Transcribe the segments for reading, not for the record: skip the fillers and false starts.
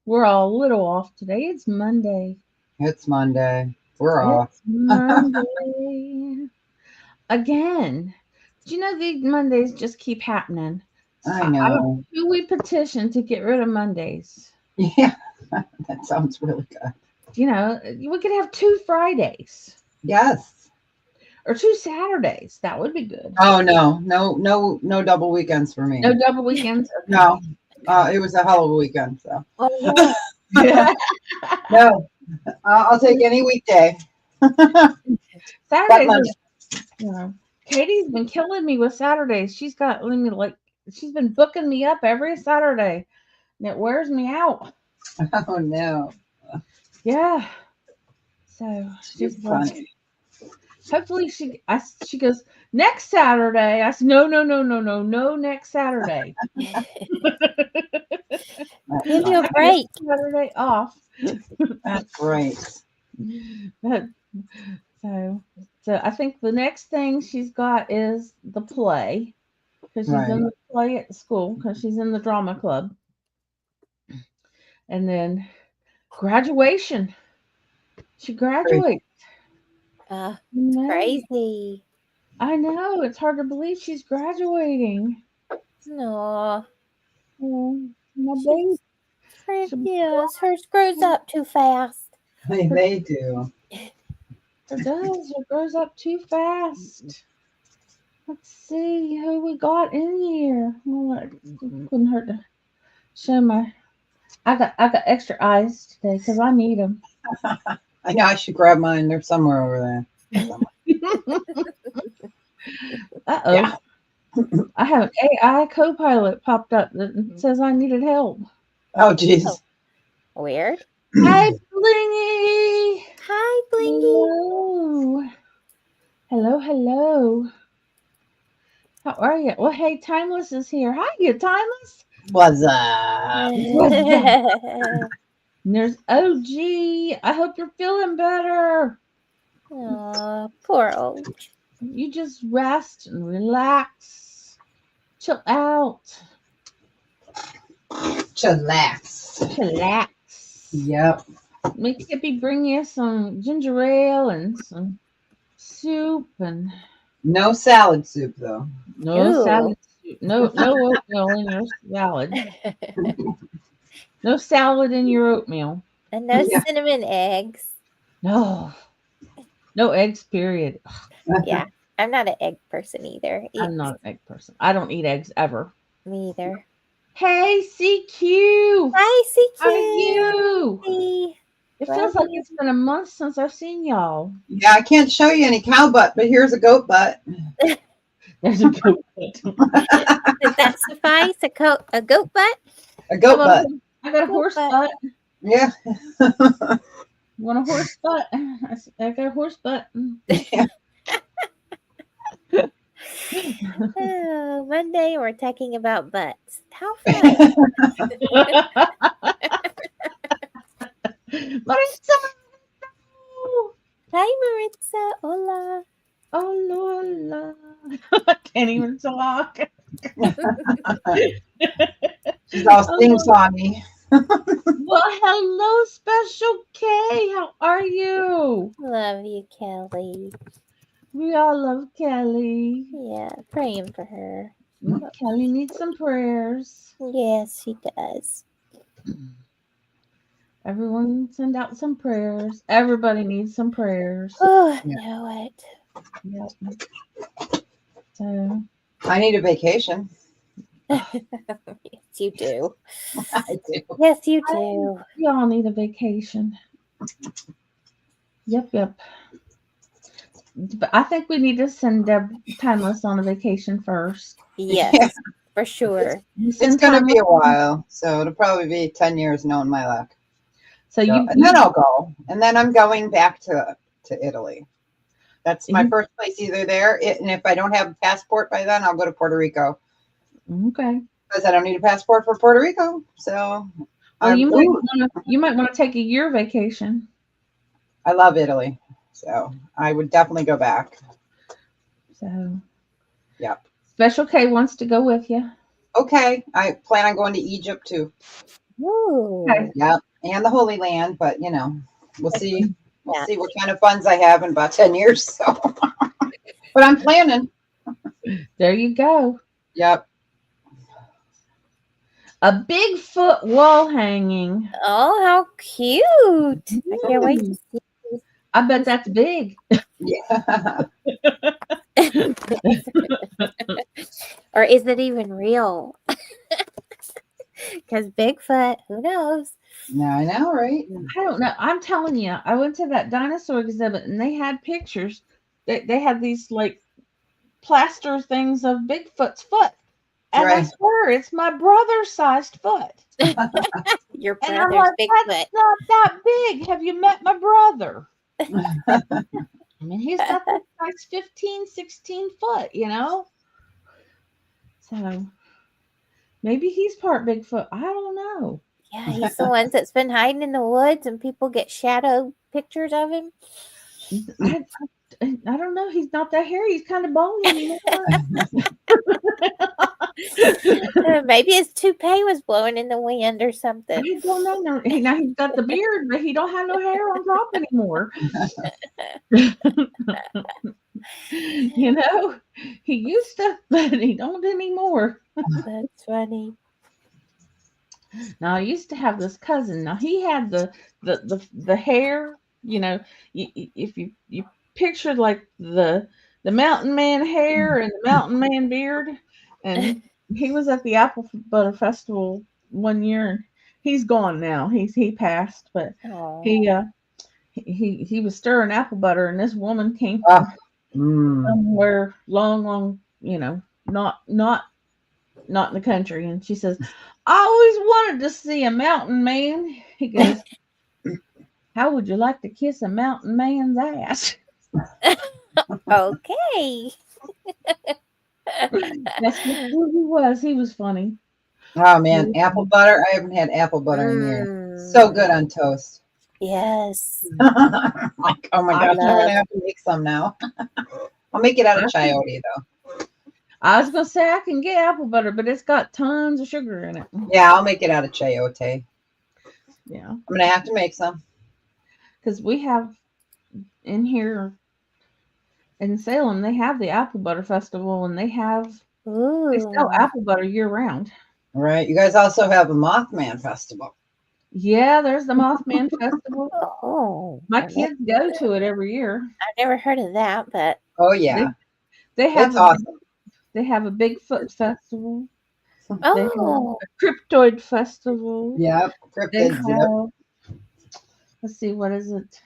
We're all a little off today. It's Monday. It's Monday. We're off. Monday. Again. Do you know these Mondays just keep happening? I know. We petition to get rid of Mondays. Yeah, that sounds really good. You know, we could have 2 Fridays. Yes. Or 2 Saturdays. That would be good. Oh, no double weekends for me. No double weekends? Okay. No. It was a hell of a weekend. So. Oh, yeah. No, I'll take any weekday. Saturdays. Katie's been killing me with Saturdays. She's been booking me up every Saturday, and it wears me out. Oh no. Yeah. So she's funny. Hopefully she goes next Saturday. I said no next Saturday. Give you a break. Saturday off. That's great. So I think the next thing she's got is the play, because she's in the play at school, because she's in the drama club, and then graduation. She graduates. Crazy. I know, it's hard to believe she's graduating. No. My baby. Yes, hers grows up too fast. They do. It does. It grows up too fast. Let's see who we got in here. Well, it couldn't hurt to show my. I got extra eyes today because I need them. I know I should grab mine. They're somewhere over there. Uh-oh. Yeah. I have an AI co-pilot popped up that says I needed help. Oh, jeez. Weird. Hi, Blingy. Hi, Blingy. Hello. How are you? Well, hey, Timeless is here. Hi, you Timeless. What's up? And there's OG. I hope you're feeling better. Oh, poor OG. You just rest and relax. Chill out. Chillax. Yep. Make Skippy bring you some ginger ale and some soup and. No salad soup though. No salad soup. No oatmeal in your salad. No salad in your oatmeal. And no cinnamon eggs. No eggs, period. Yeah, I'm not an egg person either. I'm not an egg person. I don't eat eggs ever. Me either. Hey, CQ. Hi, CQ. How are you? Hey. It feels like it's been a month since I've seen y'all. Yeah, I can't show you any cow butt, but here's a goat butt. There's a goat butt. Does that suffice? A goat butt? A goat butt. I got a horse butt. Yeah. Want a horse butt? I got a horse butt. Yeah. Oh, Monday we're talking about butts. How fun! Maritza! Hi, Maritza. Hola. Hola. I can't even talk. She's all sing-songy. Well, hello, Special K. How are you? Love you, Kelly. We all love Kelly. Yeah, praying for her. Kelly needs some prayers. Yes, she does. Everyone send out some prayers. Everybody needs some prayers. Oh, I know it. Yep. So I need a vacation. Yes, you do. I do. Yes, you do. We all need a vacation. Yep. But I think we need to send Timeless on a vacation first. Yes, Yeah. for sure. You It's send going to be a Timeless. while. So it'll probably be 10 years knowing my luck. So So, and then I'll go. And then I'm going back to Italy. That's my first place either there. And if I don't have a passport by then, I'll go to Puerto Rico. Okay. Because I don't need a passport for Puerto Rico. So Well, you might want to take a year vacation. I love Italy. So I would definitely go back. So Yep. Special K wants to go with you. Okay. I plan on going to Egypt too. Ooh. Okay. Yep. And the Holy Land. But, we'll see. We'll Yeah. see what kind of funds I have in about 10 years. So, but I'm planning. There you go. Yep. Mm-hmm. A Bigfoot wall hanging. Oh, how cute. I can't wait to see. I bet that's big. Yeah. Or is it even real? Because Bigfoot, who knows? I know, right? I don't know. I'm telling you, I went to that dinosaur exhibit and they had pictures. They had these like plaster things of Bigfoot's foot. And I Right. swear it's my brother's sized foot. Your And I'm brother's like, Bigfoot. that's not that big. Have you met my brother? I mean, he's got that size 15, 16 foot, So maybe he's part Bigfoot. I don't know. Yeah, he's the one that's been hiding in the woods and people get shadow pictures of him. I don't know. He's not that hairy. He's kind of bony anymore. Maybe his toupee was blowing in the wind or something. I don't know. No, now he's got the beard, but he don't have no hair on top anymore. He used to, but he don't anymore. That's funny. Now I used to have this cousin. Now he had the hair. If you pictured like the mountain man hair and the mountain man beard, and he was at the Apple Butter Festival one year, and he's gone now. He passed, but Aw. he was stirring apple butter, and this woman came Mm. somewhere long, not in the country, and she says, "I always wanted to see a mountain man." He goes, "How would you like to kiss a mountain man's ass?" Okay. That's who he was. He was funny. Oh man, apple butter. I haven't had apple butter in years. So good on toast. Yes. Like, oh my I gosh, I'm gonna have to make some now. I'll make it out of chayote though. I was gonna say I can get apple butter, but it's got tons of sugar in it. Yeah, I'll make it out of chayote. Yeah, I'm gonna have to make some. because we have in here in Salem, they have the Apple Butter Festival, and they sell apple butter year round. All right. You guys also have a Mothman festival. Yeah, there's the Mothman Festival. Oh, My kids go to it every year. I've never heard of that, but Oh yeah, They have it's awesome. They have a Bigfoot festival. They have oh, a cryptoid festival. Yep, They cryptids. Yep. have, let's see, what is it?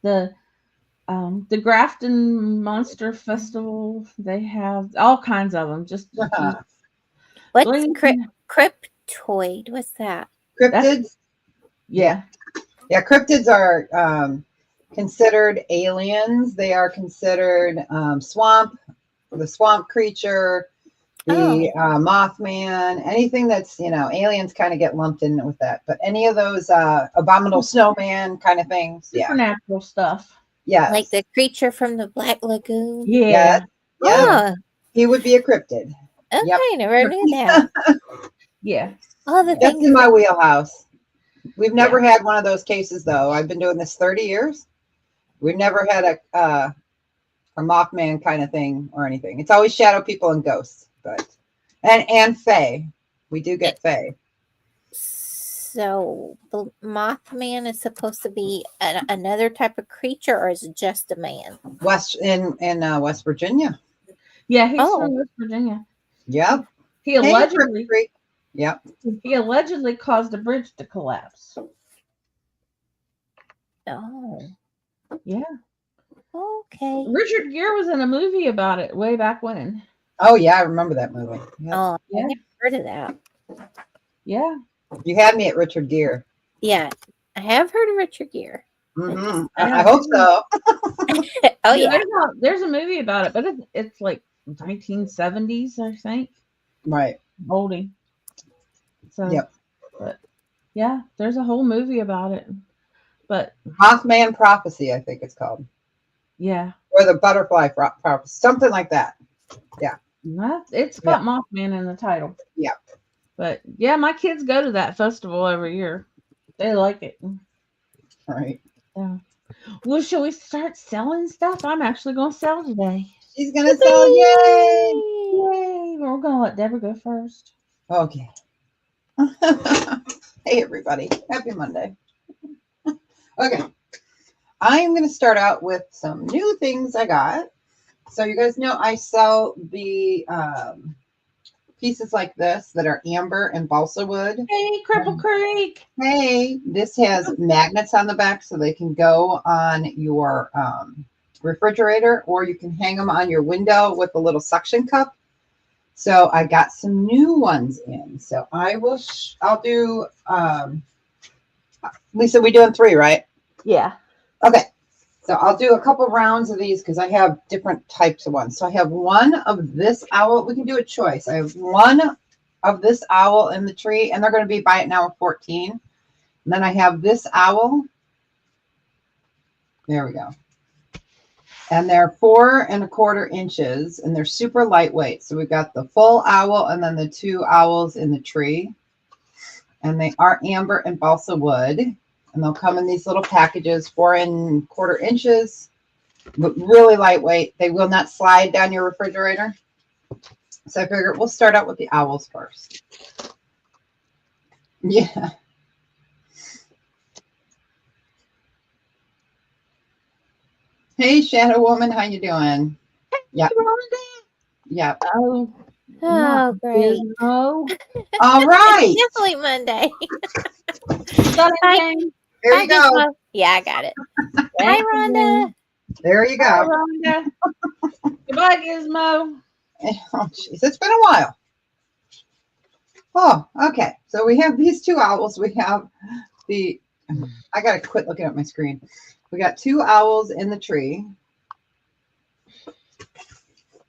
The Grafton Monster Festival. They have all kinds of them. Just what's bling- cryptoid? What's that? Cryptids. yeah. Yeah, cryptids are considered aliens. They are considered the swamp creature, the Mothman, anything that's, aliens kind of get lumped in with that. But any of those abominable snowman kind of things. Yeah. Supernatural stuff. Yeah. Like the creature from the Black Lagoon? Yeah. Yeah. Oh, He would be a cryptid. okay, Yep. never knew that. Yeah. All the That's things. in my wheelhouse. We've never had one of those cases though. I've been doing this 30 years. We've never had a Mothman kind of thing or anything. It's always shadow people and ghosts, but and fae. We do get fae. So the Mothman is supposed to be another type of creature, or is it just a man? In West Virginia. Yeah, he's from West Virginia. Yep. He allegedly Yep. He allegedly caused a bridge to collapse. Oh, Yeah. Okay. Richard Gere was in a movie about it way back when. Oh yeah, I remember that movie. Yep. Oh, I Yeah. never heard of that. Yeah. You had me at Richard Gere. Yeah, I have heard of Richard Gere. Mm-hmm. I I hope so. Oh Yeah, yeah. there's a movie about it, but it's like 1970s, I think. Right. Oldie. So, Yep. but yeah, there's a whole movie about it. But Mothman Prophecy, I think it's called, yeah, or the Butterfly Prophecy, something like that. it's got Mothman in the title. Yeah. But yeah, my kids go to that festival every year. They like it. Right. Yeah. Well, shall we start selling stuff? I'm actually going to sell today. She's gonna sell. Yay! Yay! We're going to let Debra go first. Okay. Hey everybody, happy Monday. Okay, I'm going to start out with some new things I got. So you guys know I sell the pieces like this that are amber and balsa wood. Hey, Cripple Creek! Hey, this has magnets on the back so they can go on your refrigerator, or you can hang them on your window with a little suction cup. So I got some new ones in. So I'll do, Lisa, we doing 3, right? Yeah. Okay. So I'll do a couple rounds of these because I have different types of ones. So I have one of this owl. We can do a choice. I have one of this owl in the tree, and they're going to be Buy It Now at 14. And then I have this owl. There we go. And they're 4 1/4 inches, and they're super lightweight. So we've got the full owl and then the 2 owls in the tree. And they are amber and balsa wood. And they'll come in these little packages, 4 1/4 inches, but really lightweight. They will not slide down your refrigerator. So I figured we'll start out with the owls first. Yeah. Hey, Shadow Woman, how you doing? Yeah. Yeah. Oh, Oh, great. No. All right. Definitely Monday. Got it, Hi. Jane? There Hi, you go. Gizmo. Yeah, I got it. Hi, Thank you, Rhonda. There you Bye, go. Rhonda. Goodbye, Gizmo. Oh, jeez, it's been a while. Oh, okay. So we have these 2 owls. We have I got to quit looking at my screen. We got 2 owls in the tree.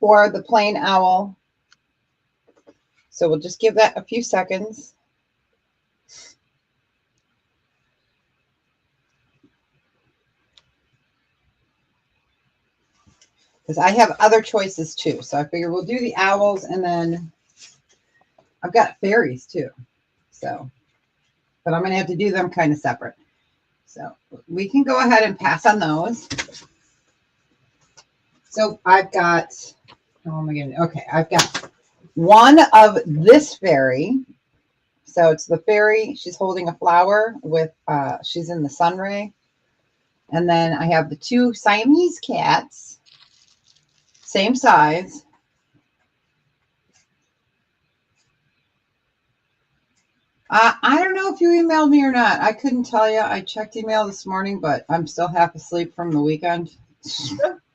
For the plain owl. So we'll just give that a few seconds. Because I have other choices too. So I figure we'll do the owls, and then I've got fairies too. So, but I'm going to have to do them kind of separate. So we can go ahead and pass on those. So I've got, oh my goodness. Okay. I've got one of this fairy. So it's the fairy. She's holding a flower with, she's in the sun ray. And then I have the 2 Siamese cats. Same size. I don't know if you emailed me or not. I couldn't tell you. I checked email this morning, but I'm still half asleep from the weekend.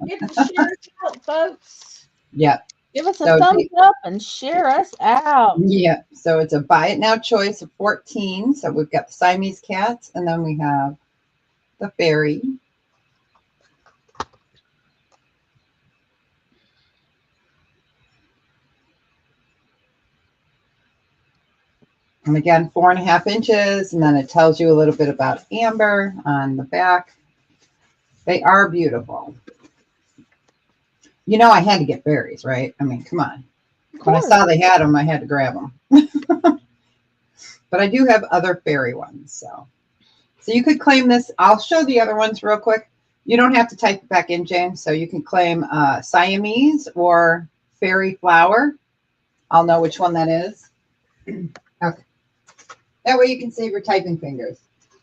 Get the shares out, folks. Yeah. Give us a thumbs up and share us out. Yeah. So it's a Buy It Now choice of 14. So we've got the Siamese cats, and then we have the fairy. And again, 4 1/2 inches. And then it tells you a little bit about amber on the back. They are beautiful. You know, I had to get fairies, right? I mean, come on. When I saw they had them, I had to grab them. But I do have other fairy ones. So you could claim this. I'll show the other ones real quick. You don't have to type it back in, James. So you can claim Siamese or fairy flower. I'll know which one that is. Okay. That way you can save your typing fingers.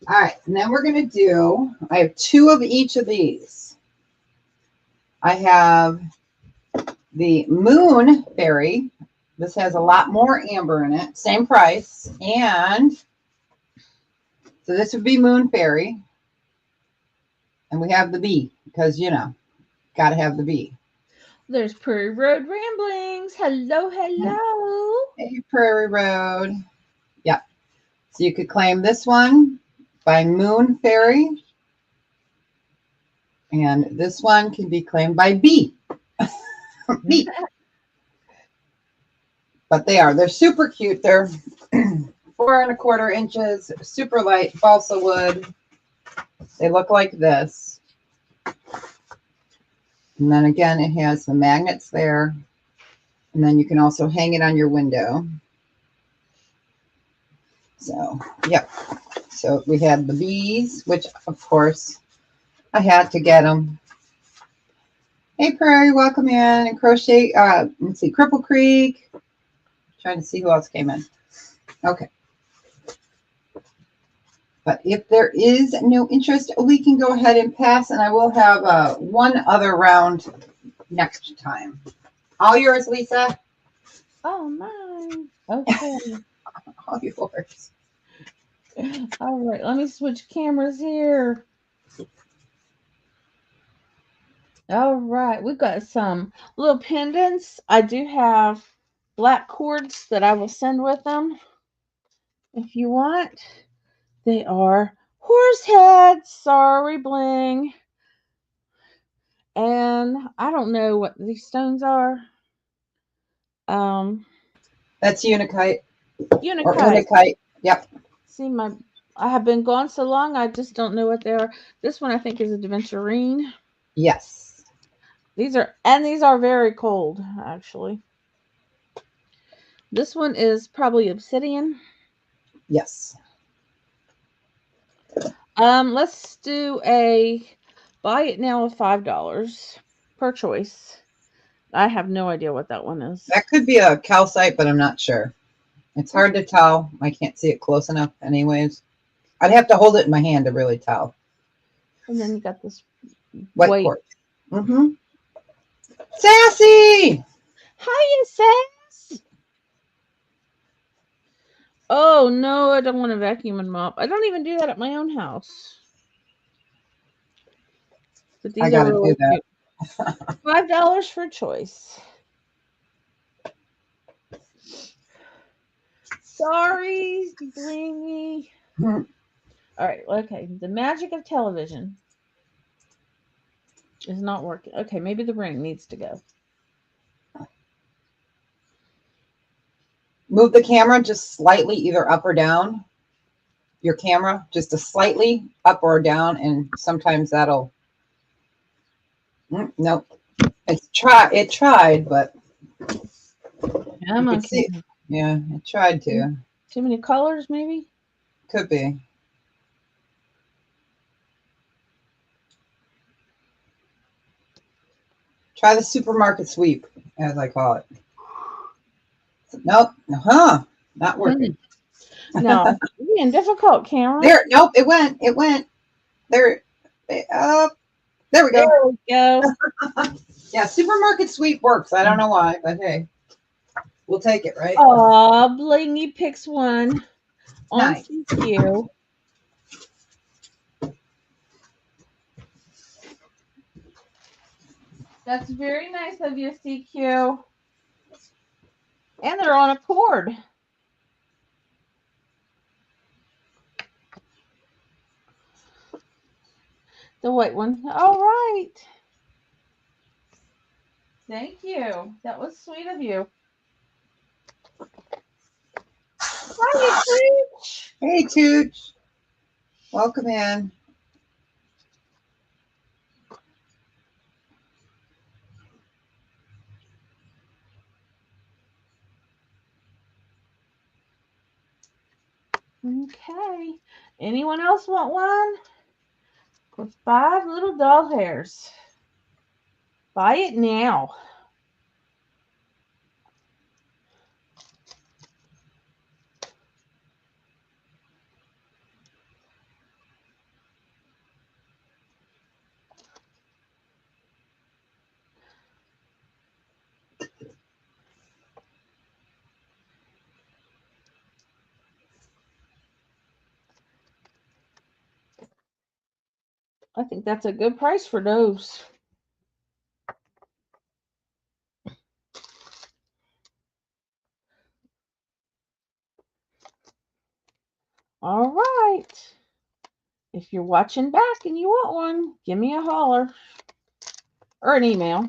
All right. And then we're going to do, I have 2 of each of these. I have the Moon Fairy. This has a lot more amber in it. Same price. And so this would be Moon Fairy. And we have the bee because, you know, Got to have the B. There's Prairie Road Ramblings. Hello, hello. Hey, Prairie Road. Yep. So you could claim this one by Moon Fairy. And this one can be claimed by B. B. But they're super cute. They're 4¼ inches, super light balsa wood. They look like this. And then again, it has the magnets there. And then you can also hang it on your window. So, yep. So we had the bees, which of course I had to get them. Hey, Prairie, welcome in. And Crochet, let's see, Cripple Creek. Trying to see who else came in. Okay. But if there is no interest, we can go ahead and pass, and I will have one other round next time. All yours, Lisa. Oh, mine. Okay. All yours. All right. Let me switch cameras here. All right. We've got some little pendants. I do have black cords that I will send with them if you want. They are horse heads. Sorry, bling. And I don't know what these stones are. That's Unikite. Or Unikite. Unikite. Yep. See, I have been gone so long, I just don't know what they are. This one I think is a Adventurine. Yes. These are very cold, actually. This one is probably obsidian. Yes. Let's do a buy it now of $5 per choice. I have no idea what that one is. That could be a calcite, but I'm not sure. It's hard to tell. I can't see it close enough anyways. I'd have to hold it in my hand to really tell. And then you got this White quartz. Mm-hmm. Sassy! Hiya, Sass! Oh, no, I don't want to vacuum and mop. I don't even do that at my own house. But these are really cute. $5 for choice. Sorry, blingy. All right, okay. The magic of television is not working. Okay, maybe the ring needs to go. Move the camera just slightly, either up or down. Your camera just a slightly up or down, and sometimes that'll. Nope. It tried, but. Come on, yeah, it tried to. Too many colors, maybe? Could be. Try the supermarket sweep, as I call it. Nope. Not working. No, it's being difficult, camera. There. Nope. It went. It went. There. There we go. There we go. Yeah, supermarket sweep works. I don't know why, but hey, we'll take it, right? Aw, Blingy picks one on Nice. CQ. That's very nice of you, CQ. And they're on a cord. The white one. All right. Thank you. That was sweet of you. Hi, Tooch. Hey, Tooch. Welcome in. Okay. Anyone else want one? With 5 little doll hairs. Buy it now. I think that's a good price for those. All right. If you're watching back and you want one, give me a holler or an email.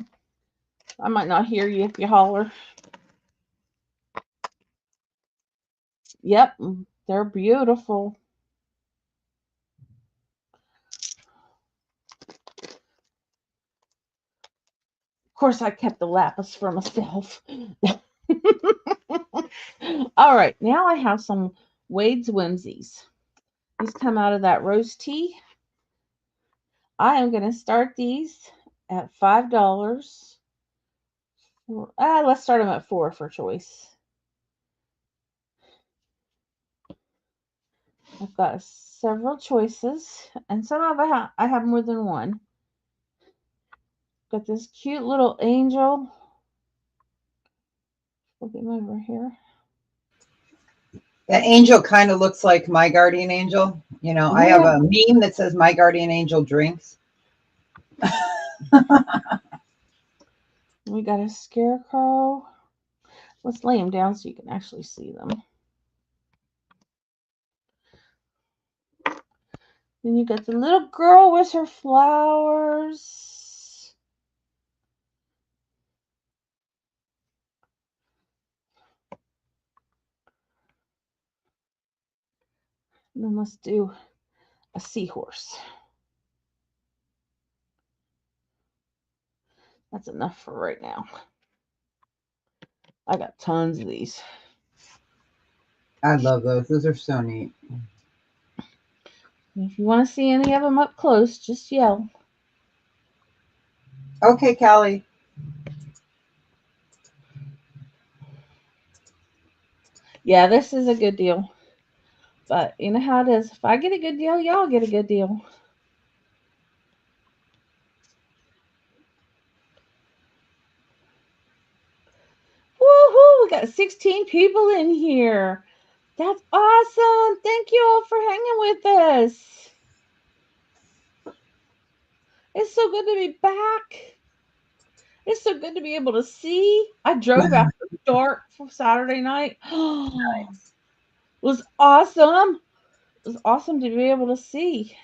I might not hear you if you holler. Yep, they're beautiful. Of course, I kept the lapis for myself. All right, now I have some Wade's Whimsies. These come out of that rose tea. I am going to start these at $5. Let's start them at $4 for choice. I've got several choices, and some of I have more than one. Got this cute little angel. Look at him over here. That angel kind of looks like my guardian angel. You know, I have a meme that says my guardian angel drinks. We got a scarecrow. Let's lay them down so you can actually see them. Then you got the little girl with her flowers. And then let's do a seahorse. That's enough for right now. I got tons of these. I love those. Those are so neat. If you want to see any of them up close, just yell. Okay, Callie. Yeah, this is a good deal. But you know how it is. If I get a good deal, y'all get a good deal. Woohoo! We got 16 people in here. That's awesome. Thank you all for hanging with us. It's so good to be back. It's so good to be able to see. I drove after dark for Saturday night. It was awesome. It was awesome to be able to see.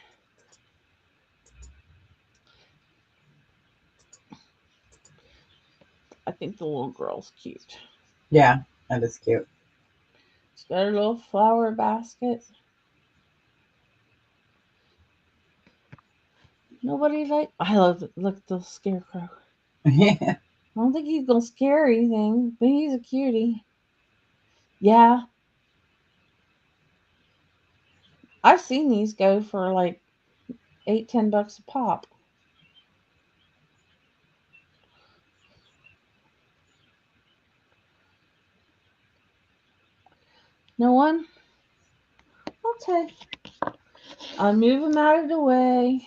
I think the little girl's cute. Yeah, that is cute. She's got her little flower basket. Nobody I love it. Look at the scarecrow. Yeah. I don't think he's gonna scare anything, but he's a cutie. Yeah. I've seen these go for like $8-10 a pop. No one? Okay. I'll move them out of the way.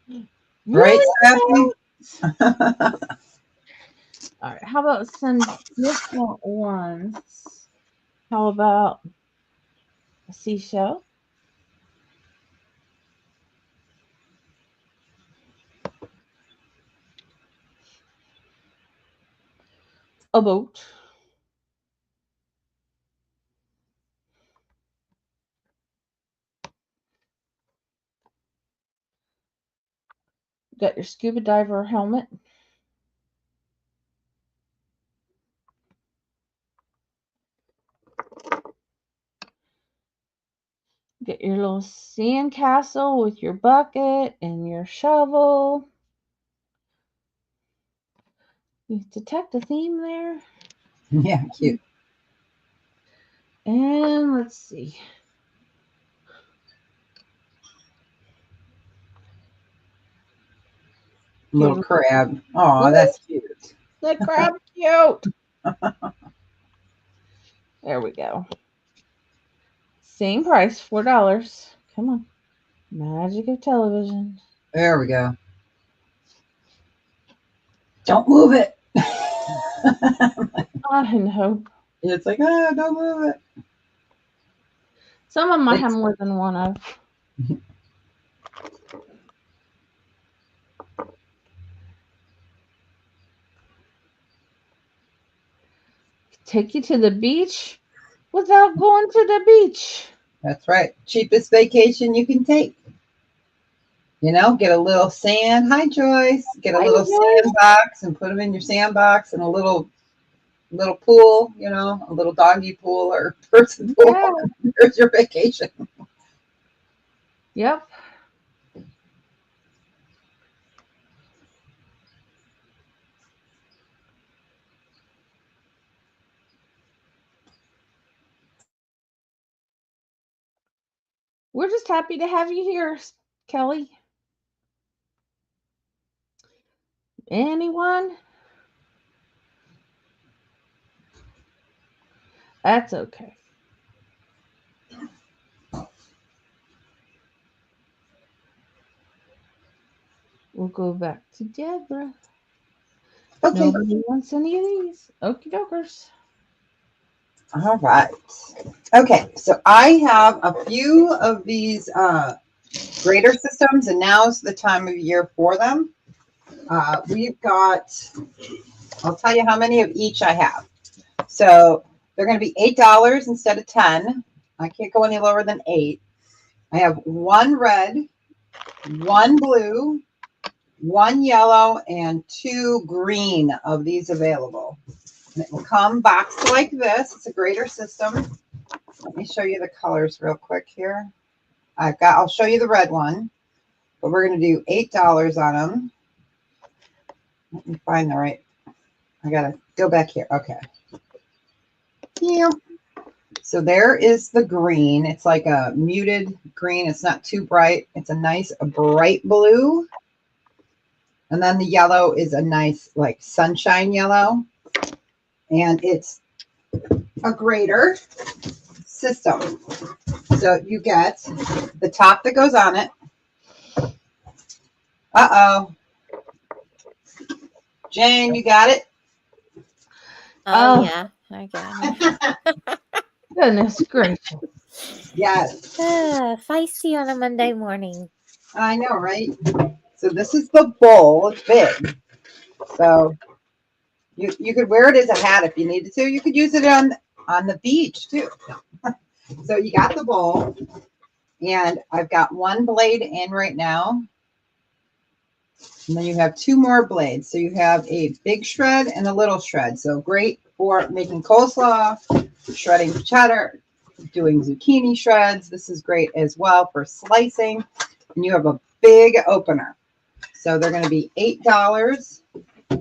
Right, Really? Sassy? All right. How about some different ones? How about a seashell? A boat. Got your scuba diver helmet. Get your little sand castle with your bucket and your shovel. You detect a theme there. Yeah, cute. And let's see. Little crab. Oh, that's cute. The crab cute. There we go. Same price, $4. Come on. Magic of television. There we go. Don't move it. I know. It's like, oh, don't move it. Some of them I have more than one of. Take you to the beach without going to the beach. That's right. Cheapest vacation you can take. You know, get a little sand. Hi, Joyce. Get a Hi, little Joyce. sandbox and put them in your sandbox and a little pool, you know, a little doggy pool or person pool. Yeah. There's your vacation. Yep. We're just happy to have you here, Kelly. Anyone? That's okay. We'll go back to Debra. Okay. Nobody wants any of these. Okie dokers. All right. Okay. So I have a few of these grader systems, and now's the time of year for them. We've got, I'll tell you how many of each I have. So they're going to be $8 instead of 10. I can't go any lower than 8. I have one red, one blue, one yellow, and 2 green of these available. And it will come boxed like this. It's a grader system. Let me show you the colors real quick here. I'll show you the red one, but we're going to do $8 on them. Let me find the right. I got to go back here. Okay. Yeah. So there is the green. It's like a muted green. It's not too bright. It's a nice bright blue. And then the yellow is a nice like sunshine yellow. And it's a grader system. So you get the top that goes on it. Uh-oh. Jane, you got it? Oh, Oh. yeah. I got it. Goodness gracious. Yes. Feisty on a Monday morning. I know, right? So this is the bowl. It's big. So you could wear it as a hat if you needed to. You could use it on the beach too. So you got the bowl, and I've got one blade in right now. And then you have 2 more blades. So you have a big shred and a little shred. So great for making coleslaw, shredding cheddar, doing zucchini shreds. This is great as well for slicing. And you have a big opener. So they're going to be $8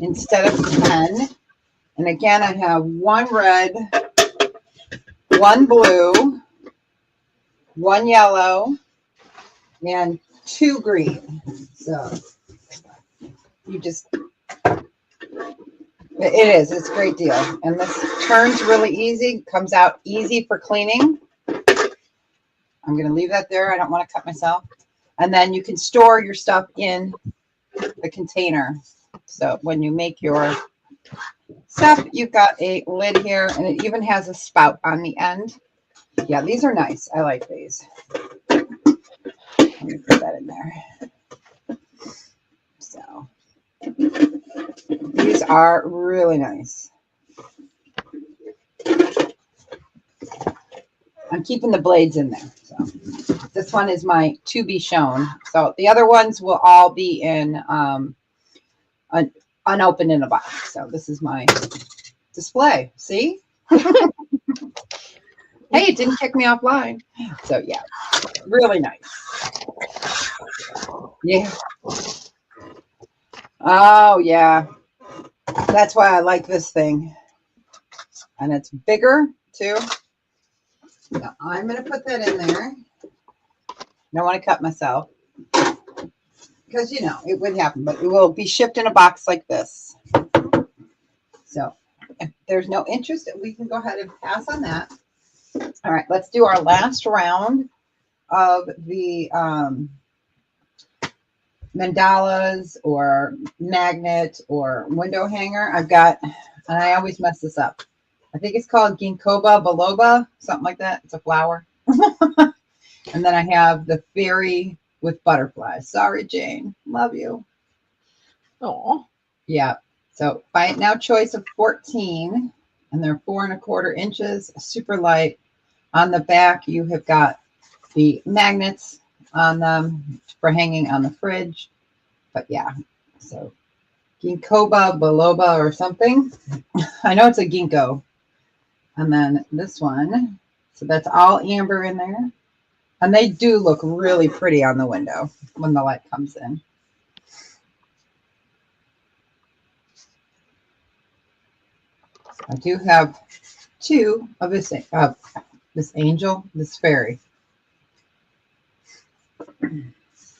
instead of 10. And again, I have one red, one blue, one yellow, and 2 green. So you just, it's a great deal. And this turns really easy, comes out easy for cleaning. I'm going to leave that there. I don't want to cut myself. And then you can store your stuff in the container. So when you make your stuff, you've got a lid here, and it even has a spout on the end. Yeah, these are nice. I like these. Let me put that in there. So these are really nice. I'm keeping the blades in there. So this one is my to be shown. So the other ones will all be in unopened in a box. So this is my display. See? Hey, it didn't kick me offline. So yeah, really nice. Yeah. Oh yeah. That's why I like this thing. And it's bigger too. Now I'm going to put that in there. I don't want to cut myself. Because, you know, it would happen. But it will be shipped in a box like this. So if there's no interest, we can go ahead and pass on that. All right, let's do our last round of the mandalas or magnet or window hanger. I've got, and I always mess this up. I think it's called ginkgo biloba, something like that. It's a flower. And then I have the fairy with butterflies. Sorry, Jane. Love you. Oh. Yeah. So buy it now choice of 14, and they're 4 1/4 inches, super light. On the back, you have got the magnets on them for hanging on the fridge. But yeah, so ginkgoba biloba or something. I know it's a ginkgo. And then this one, so that's all amber in there. And they do look really pretty on the window when the light comes in. I do have two of this angel, this fairy,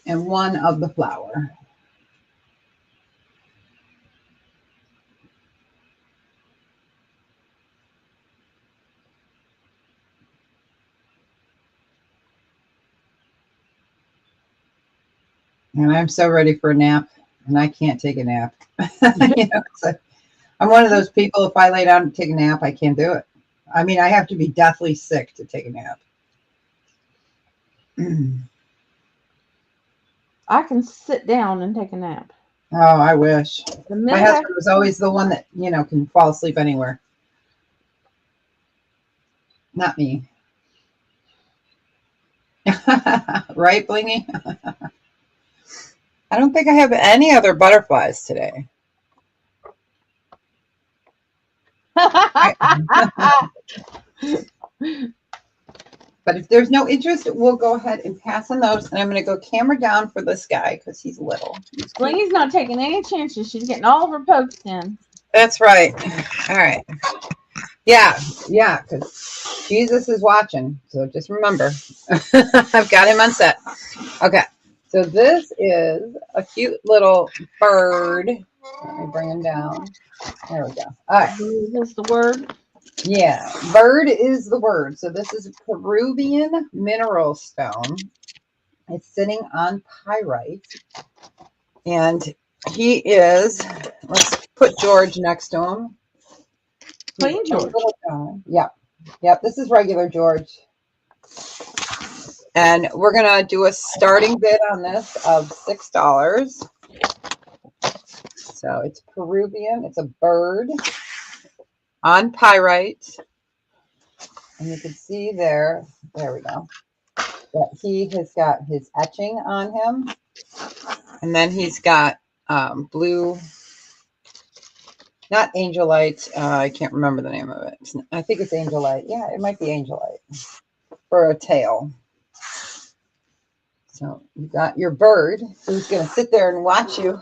and one of the flower. And I'm so ready for a nap, and I can't take a nap. I'm one of those people, if I lay down to take a nap, I can't do it. I mean, I have to be deathly sick to take a nap. I can sit down and take a nap. Oh, I wish. The My minute husband was always the one that, can fall asleep anywhere. Not me. Right, Blingy? I don't think I have any other butterflies today. But if there's no interest, we'll go ahead and pass on those. And I'm going to go camera down for this guy because he's little. Blingy's not taking any chances. She's getting all of her pokes in. That's right. All right. Yeah, because Jesus is watching. So just remember, I've got him on set. Okay. So this is a cute little bird. Let me bring him down. There we go. All right. Is this the word? Yeah, bird is the word. So this is Peruvian mineral stone. It's sitting on pyrite. And he is, let's put George next to him. Plain George. Yep, this is regular George. And we're going to do a starting bid on this of $6. So it's Peruvian. It's a bird on pyrite. And you can see there we go, that he has got his etching on him. And then he's got blue, not angelite. I can't remember the name of it. I think it's angelite. Yeah, it might be angelite for a tail. So you got your bird who's going to sit there and watch you.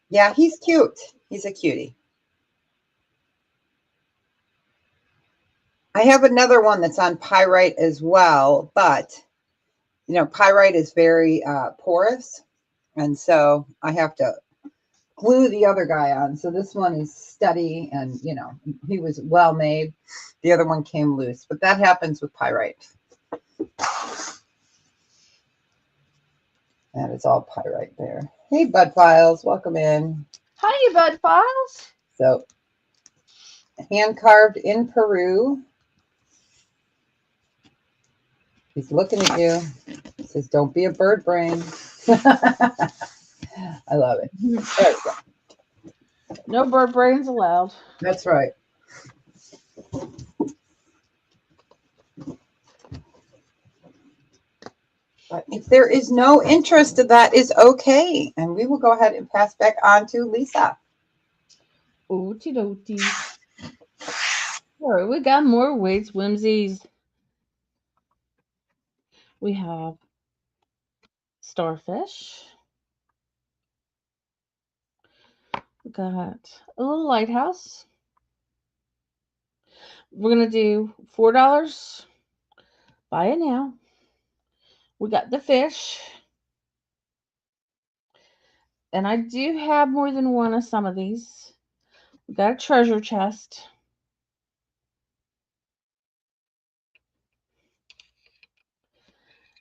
Yeah, he's cute. He's a cutie. I have another one that's on pyrite as well, but pyrite is very porous, and so I have to glue the other guy on. So this one is steady, and he was well made. The other one came loose, but that happens with pyrite. That is all pyrite there. Hey, Bud Files, welcome in. Hi, Bud Files. So, hand carved in Peru. He's looking at you. He says, "Don't be a bird brain." I love it. There we go. No bird brains allowed. That's right. But if there is no interest, that is okay. And we will go ahead and pass back on to Lisa. Okie dokie. All right, we got more weights, whimsies. We have starfish. We got a little lighthouse. We're going to do $4. Buy it now. We got the fish. And I do have more than one of some of these. We got a treasure chest.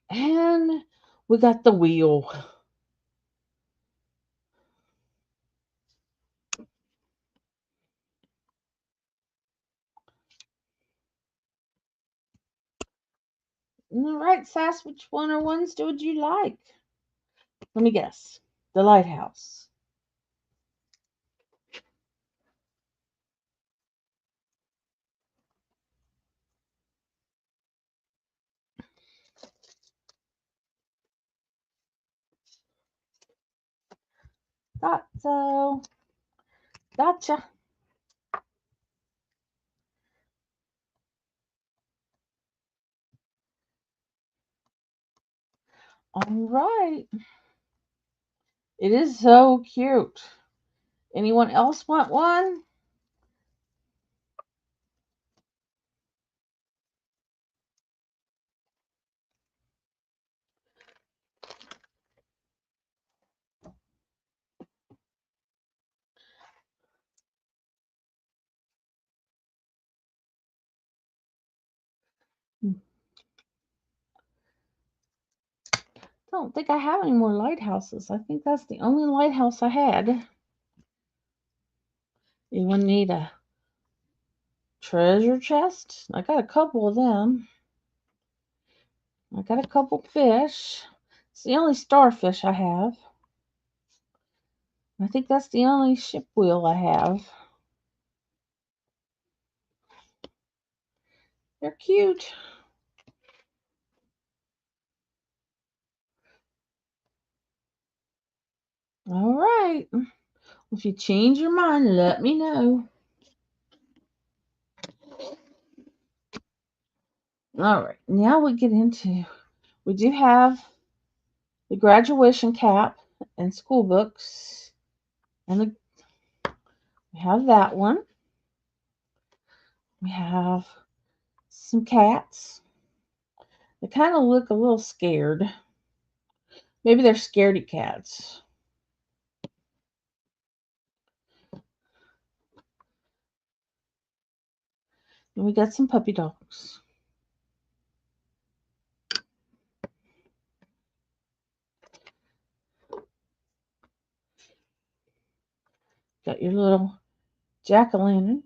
And we got the wheel. All right, Sass, which one or ones would you like? Let me guess. The lighthouse. Thought so. Gotcha. All right. It is so cute. Anyone else want one? I don't think I have any more lighthouses. I think that's the only lighthouse I had. Anyone need a treasure chest? I got a couple of them. I got a couple fish. It's the only starfish I have. I think that's the only ship wheel I have. They're cute. All right. If you change your mind, let me know. All right. Now we get into, we do have the graduation cap and school books. And we have that one. We have some cats. They kind of look a little scared. Maybe they're scaredy cats. And we got some puppy dogs. Got your little jack-o'-lantern.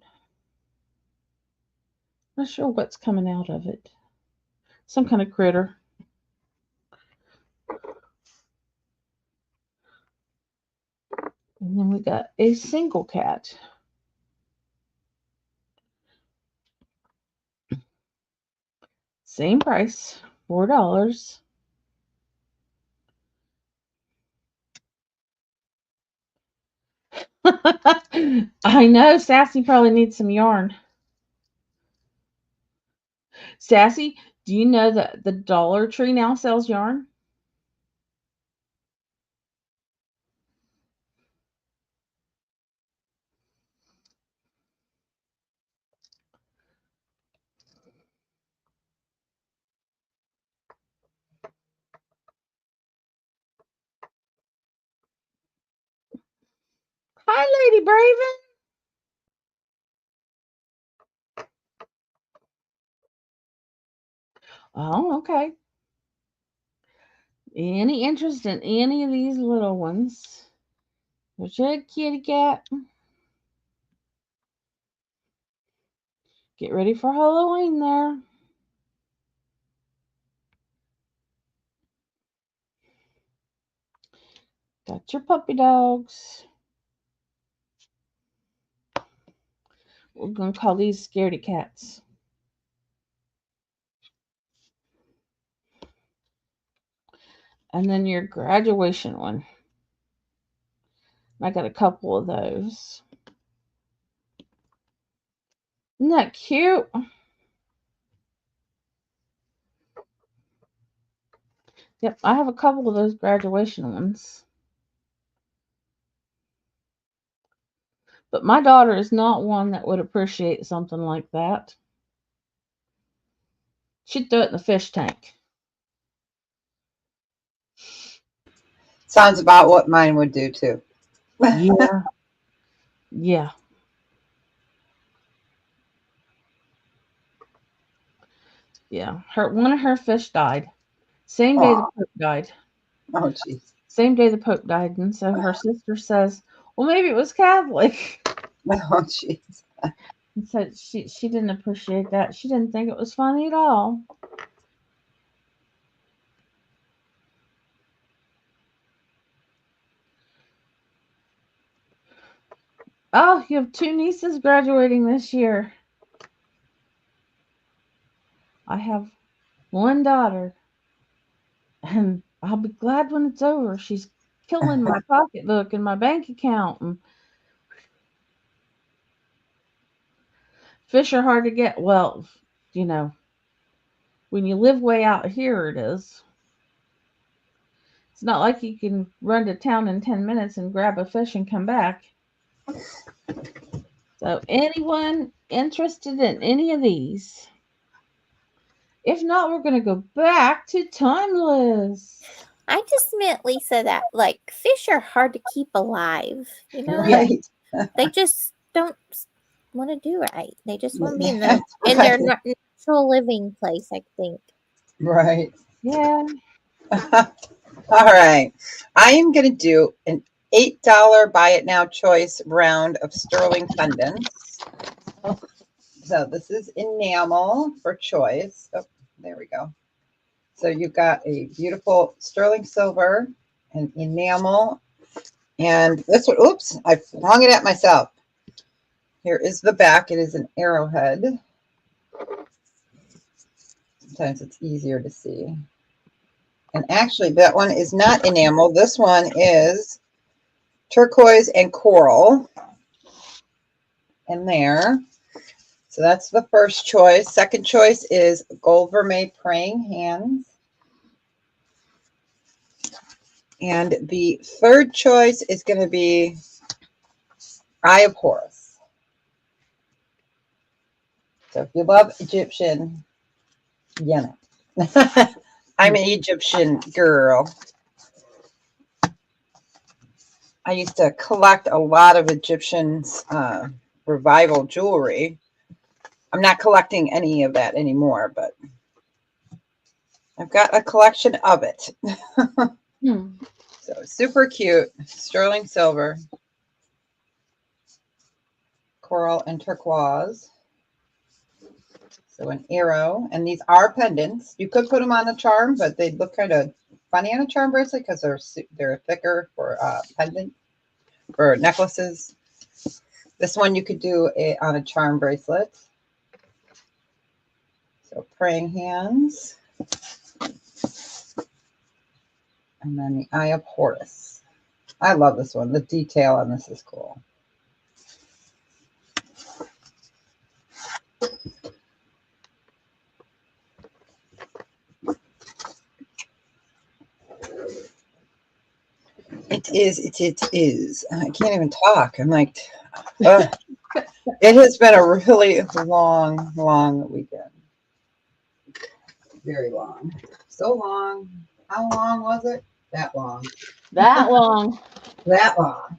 Not sure what's coming out of it. Some kind of critter. And then we got a single cat. Same price, $4. I know Sassy probably needs some yarn. Sassy, do you know that the Dollar Tree now sells yarn? Hi, Lady Braven. Oh, okay. Any interest in any of these little ones? There's your kitty cat. Get ready for Halloween there. Got your puppy dogs. We're going to call these scaredy cats. And then your graduation one. I got a couple of those. Isn't that cute? Yep, I have a couple of those graduation ones. But my daughter is not one that would appreciate something like that. She'd throw it in the fish tank. Sounds about what mine would do too. Yeah. Yeah. Yeah. One of her fish died. Same day the Aw. Pope died. Oh, jeez. Same day the Pope died. And so her sister says, well, maybe it was Catholic. Oh, jeez. And so she didn't appreciate that. She didn't think it was funny at all. Oh, you have 2 nieces graduating this year. I have 1 daughter. And I'll be glad when it's over. She's killing my pocketbook and my bank account. And fish are hard to get. Well, you know, when you live way out here, it is. It's not like you can run to town in 10 minutes and grab a fish and come back. So, anyone interested in any of these? If not, we're going to go back to Timeless. I just meant, Lisa, that like fish are hard to keep alive. You know, Right. they just don't want to do right. They just want to be in That's their right. natural living place, I think. Right. Yeah. All right. I am going to do an $8 buy it now choice round of sterling pendants. So this is enamel for choice. Oh, there we go. So you've got a beautiful sterling silver and enamel. And this one, oops, I flung it at myself. Here is the back. It is an arrowhead. Sometimes it's easier to see. And actually, that one is not enamel. This one is turquoise and coral in there. So that's the first choice. Second choice is gold vermeil praying hands. And the third choice is going to be Eye of Horus. So if you love Egyptian, you know. I'm an Egyptian girl. I used to collect a lot of Egyptians revival jewelry. I'm not collecting any of that anymore, but I've got a collection of it. So super cute, sterling silver, coral, and turquoise. So an arrow, and these are pendants. You could put them on a charm, but they look kind of funny on a charm bracelet because they're thicker for pendant for necklaces. This one you could do on a charm bracelet. So praying hands, and then the Eye of Horus. I love this one. The detail on this is cool. It is. I can't even talk. I'm like, it has been a really long weekend. Very long. So long. How long was it? That long. That long. That long.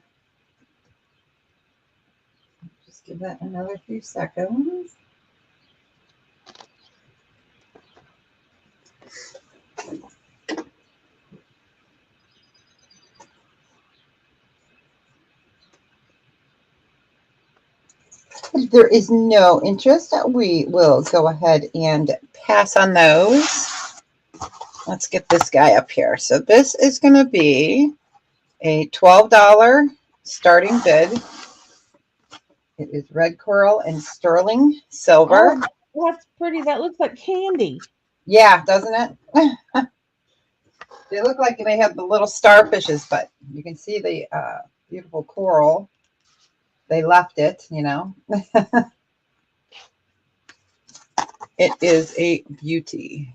Just give that another few seconds. If there is no interest, we will go ahead and pass on those. Let's get this guy up here. So this is going to be a $12 starting bid. It is red coral and sterling silver. Oh, that's pretty. That looks like candy. Yeah, doesn't it? They look like they have the little starfishes, but you can see the beautiful coral. They left it, you know. It is a beauty.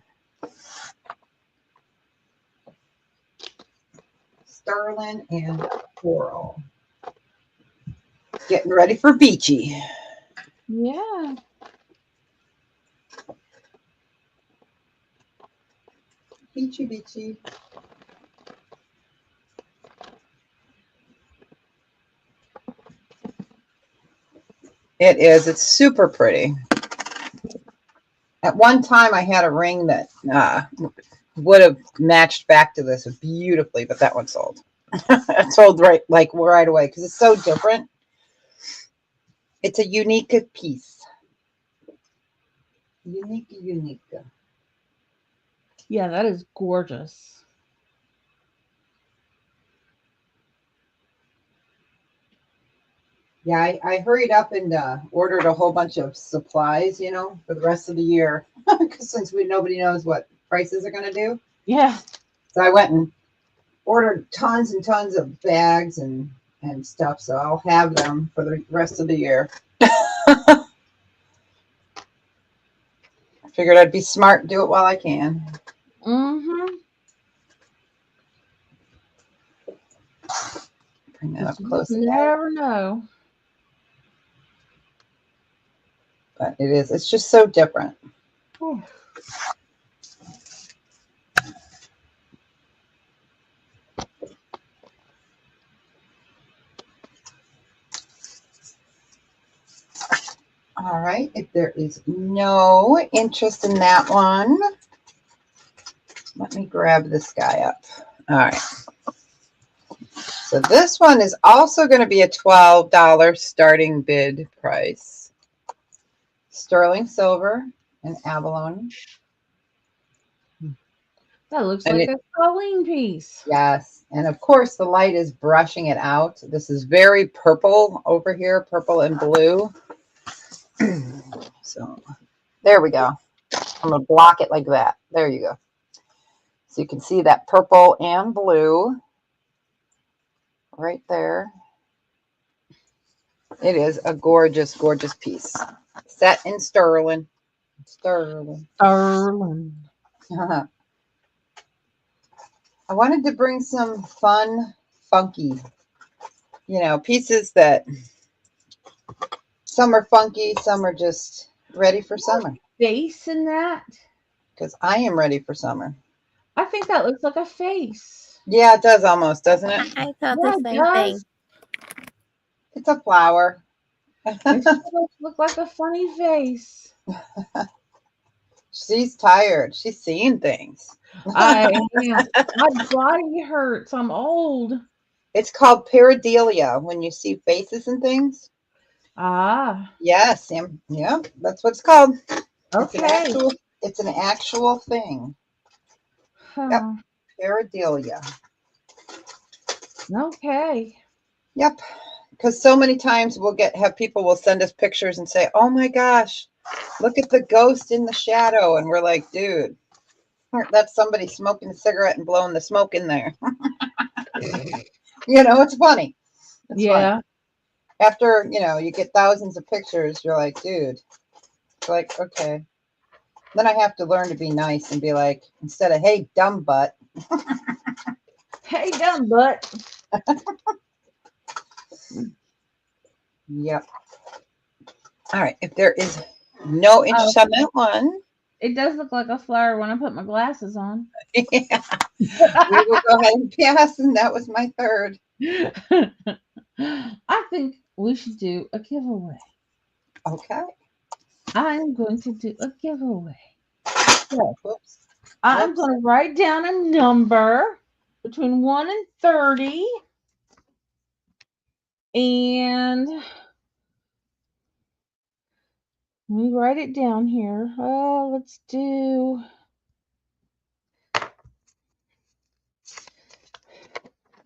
Sterling and coral. Getting ready for beachy. Yeah. Beachy. It is. It's super pretty. At one time, I had a ring that would have matched back to this beautifully, but that one sold. It sold right away because it's so different. It's a unique piece. Unique. Yeah, that is gorgeous. Yeah, I hurried up and ordered a whole bunch of supplies, you know, for the rest of the year, because since nobody knows what prices are going to do. Yeah. So I went and ordered tons and tons of bags and stuff, so I'll have them for the rest of the year. I figured I'd be smart and do it while I can. Mm-hmm. Bring that up You close again. never know. But it is. It's just so different. Oh. All right. If there is no interest in that one, let me grab this guy up. All right. So this one is also going to be a $12 starting bid price. Sterling silver and abalone. That looks And like a Colleen piece. Yes. And of course, the light is brushing it out. This is very purple over here, purple and blue. So there we go. I'm going to block it like that. There you go. So you can see that purple and blue right there. It is a gorgeous, gorgeous piece. Set in sterling. Sterling. Sterling. I wanted to bring some fun, funky, pieces that some are funky, some are just ready for summer. Face in that? Because I am ready for summer. I think that looks like a face. Yeah, it does almost, doesn't it? I thought Yeah, the it same does. thing. It's a flower. It looks like a funny face. She's tired. She's seeing things. I am. My body hurts. I'm old. It's called pareidolia when you see faces and things. Ah. Yes, Sam. Yeah, that's what it's called. Okay. It's an actual thing. Yep. Pareidolia. Okay. Yep. Because so many times have people will send us pictures and say, "Oh my gosh, look at the ghost in the shadow," and we're like, "Dude, that's somebody smoking a cigarette and blowing the smoke in there." It's funny. It's Yeah. funny. After you get thousands of pictures, you're like, "Dude," it's like, okay. Then I have to learn to be nice and be like, instead of "Hey, dumb butt." Hey, dumb butt. Yep. All right. If there is no interest on that one, it does look like a flower when I put my glasses on. Yeah. We will go ahead and pass, and that was my third. I think we should do a giveaway. Okay. I am going to do a giveaway. So, Whoops. I'm going to write down a number between 1 and 30. And let me write it down here. Oh, let's do.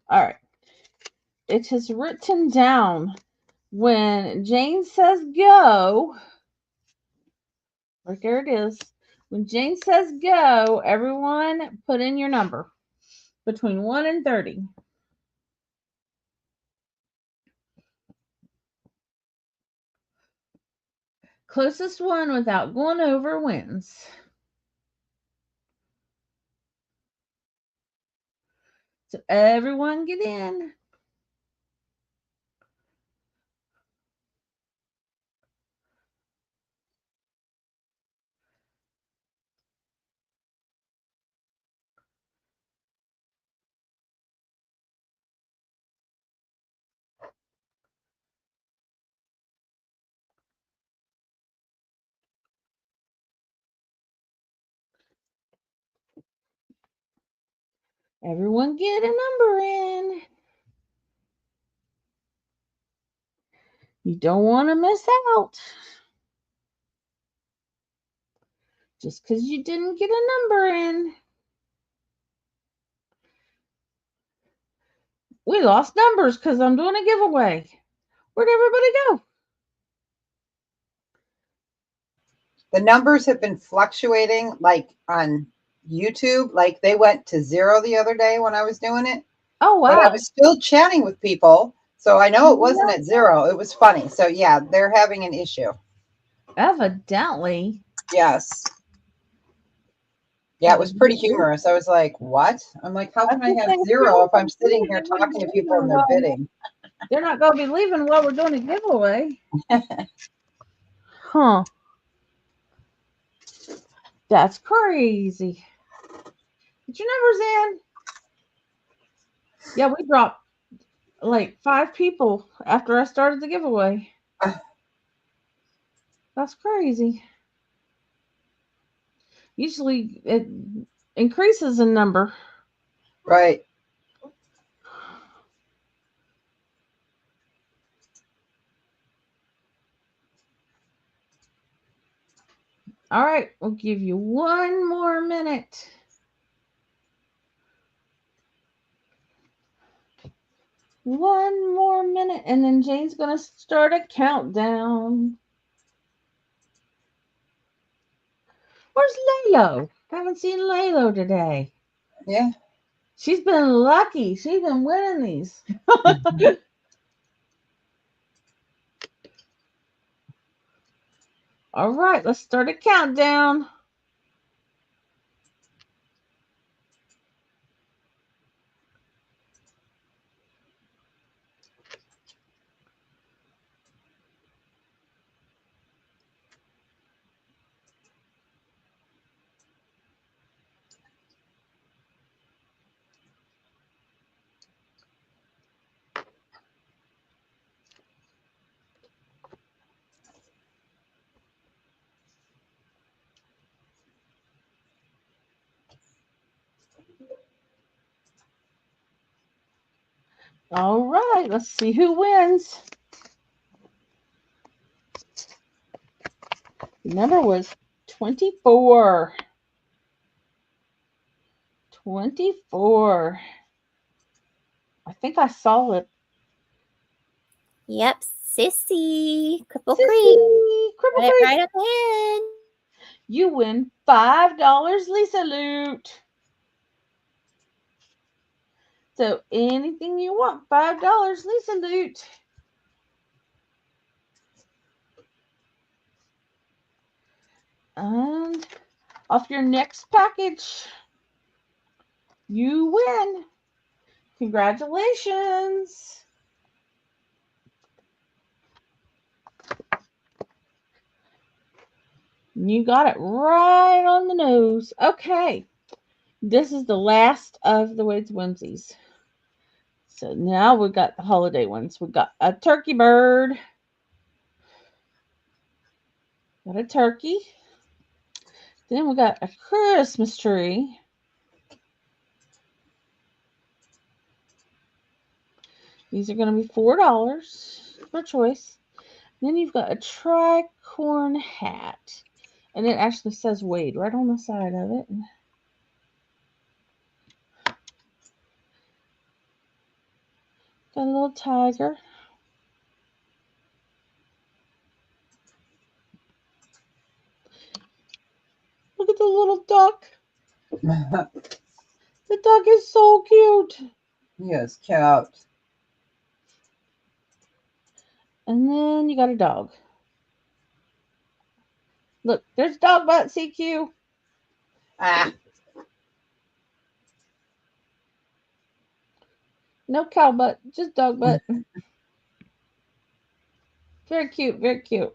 All right. It is written down. When Jane says go, right there it is. When Jane says go, everyone put in your number between 1 and 30. Closest one without going over wins. So everyone get in. Everyone get a number in. You don't want to miss out. Just because you didn't get a number in. We lost numbers because I'm doing a giveaway. Where'd everybody go? The numbers have been fluctuating, like on YouTube. Like they went to 0 the other day when I was doing it. Oh, But I wow. was still chatting with people. So I know it wasn't at 0. It was funny. So yeah, they're having an issue. Evidently. Yes. Yeah, it was pretty humorous. I was like, what? I'm like, how can I have 0 if I'm sitting here talking to people and they're bidding? They're not going to be leaving while we're doing a giveaway. Huh. That's crazy. Did you know, Roseanne? Yeah, we dropped like 5 people after I started the giveaway. That's crazy. Usually it increases in number. Right. All right, we'll give you 1 more minute. One more minute, and then Jane's going to start a countdown. Where's Lalo? Haven't seen Lalo today. Yeah. She's been lucky. She's been winning these. All right, let's start a countdown. All right, let's see who wins. The number was 24. 24. I think I saw it. Yep, Sissy. Cripple Sissy, Creek. Cripple Got it Creek. right up ahead. You win $5 Lisa Loot. So anything you want, $5 Lisa Loot. And off your next package, you win. Congratulations. You got it right on the nose. Okay. This is the last of the Wade's Whimsies. So now we've got the holiday ones. We've got a turkey bird. Got a turkey. Then we got a Christmas tree. These are going to be $4 per choice. Then you've got a tricorn hat. And it actually says Wade right on the side of it. Got a little tiger. Look at the little duck. The duck is so cute. He is cute. And then you got a dog. Look, there's dog butt, CQ. Ah. No cow butt, just dog butt. Very cute, very cute.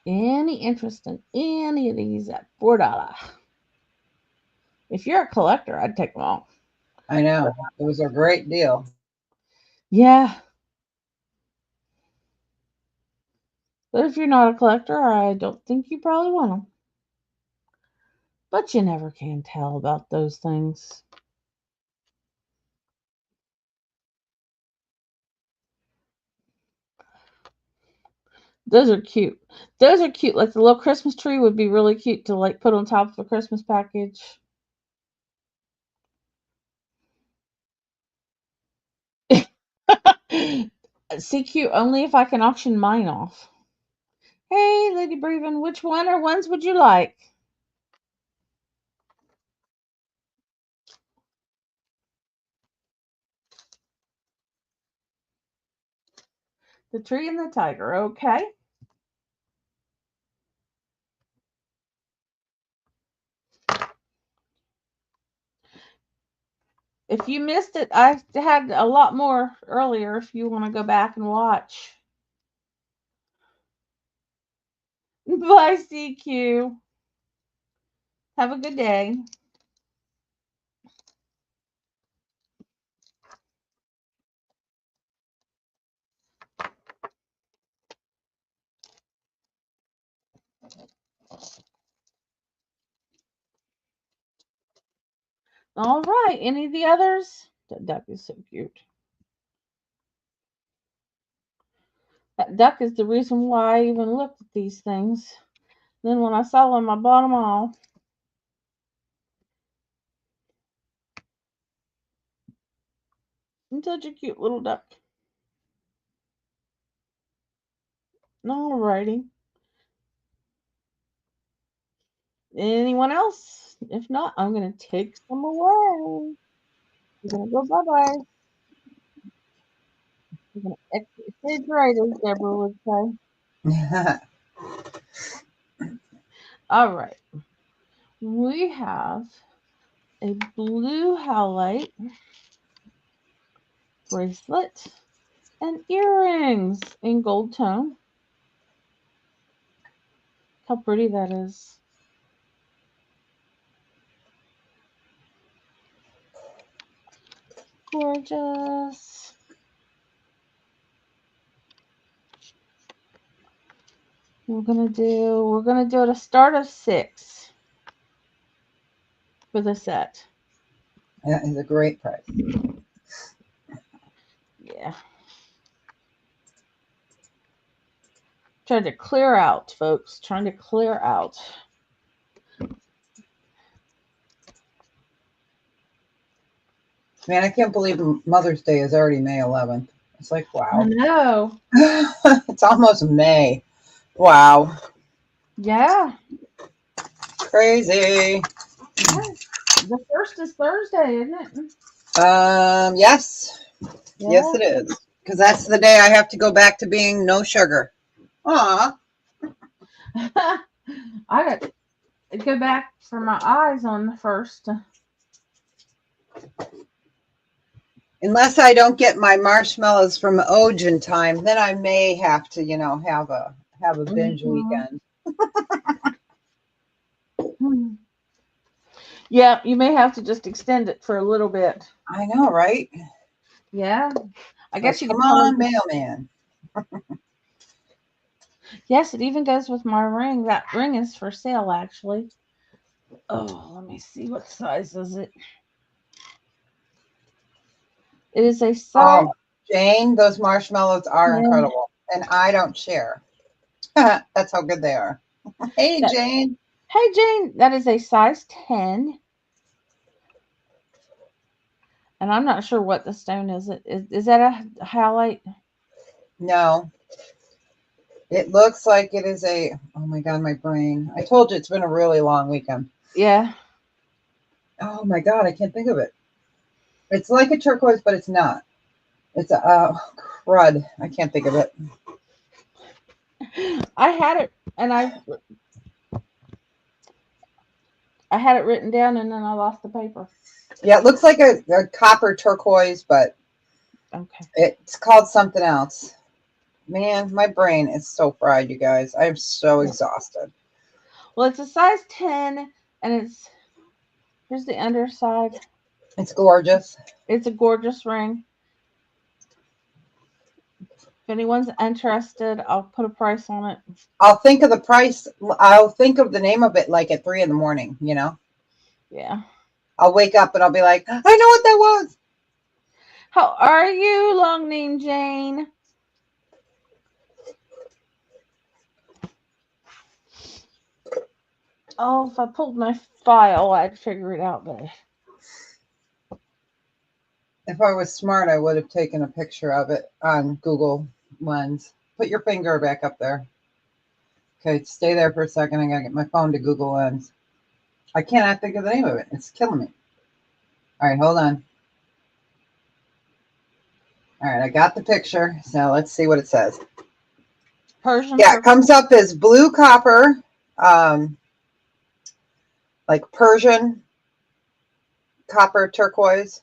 Any interest in any of these at $4? If you're a collector, I'd take them all. I know. It was a great deal. Yeah. But if you're not a collector, I don't think you probably want them. But you never can tell about those things. Those are cute. Those are cute. Like the little Christmas tree would be really cute to like put on top of a Christmas package. CQ only if I can auction mine off. Hey, Lady Breven, which one or ones would you like? The tree and the tiger, okay. If you missed it, I had a lot more earlier if you want to go back and watch. Bye, CQ. Have a good day. All right. Any of the others? That duck is so cute. That duck is the reason why I even looked at these things. Then when I saw them, I bought them all. I'm such a cute little duck. All righty. Anyone else? If not, I'm going to take some away. I'm going to go bye-bye. I'm going to exit stage right, as Deborah would say. All right. We have a blue howlite bracelet and earrings in gold tone. How pretty that is. Gorgeous. We're gonna do it a start of 6 for the set. That is a great price. Yeah. Trying to clear out, folks. Trying to clear out. Man, I can't believe Mother's Day is already May 11th. It's like, I wow. know. It's almost May. Wow. Yeah. Crazy. Yeah. The first is Thursday, isn't it? Yes. Yeah. Yes, it is. Because that's the day I have to go back to being no sugar. Aw. I got to go back for my eyes on the first. Unless I don't get my marshmallows from Oj in time, then I may have to, have a binge weekend. Yeah, you may have to just extend it for a little bit. I know, right? Yeah. I guess you Come could probably. on, mailman. Yes, it even goes with my ring. That ring is for sale, actually. Oh, let me see. What size is it? It is a size. Oh, Jane, those marshmallows are Yeah. incredible. And I don't share. That's how good they are. Hey, That- Jane. Hey, Jane, that is a size 10. And I'm not sure what the stone is. Is that a highlight? No. It looks like it is a, oh my God, my brain. I told you it's been a really long weekend. Yeah. Oh my God, I can't think of it. It's like a turquoise, but it's not. It's a crud. I can't think of it. I had it, and I had it written down, and then I lost the paper. Yeah, it looks like a copper turquoise, but Okay. it's called something else. Man, my brain is so fried, you guys. I'm so exhausted. Well, it's a size 10, and here's the underside. It's gorgeous. It's a gorgeous ring. If anyone's interested, I'll put a price on it. I'll think of the price. I'll think of the name of it like at 3 a.m. Yeah. I'll wake up and I'll be like, I know what that was. How are you, Long Name Jane? Oh, if I pulled my file, I'd figure it out, but If I was smart, I would have taken a picture of it on Google Lens. Put your finger back up there. Okay, stay there for a second. I gotta get my phone to Google Lens. I cannot think of the name of it. It's killing me. All right, hold on. All right, I got the picture. So let's see what it says. Persian. Yeah, it comes up as blue copper, like Persian copper turquoise.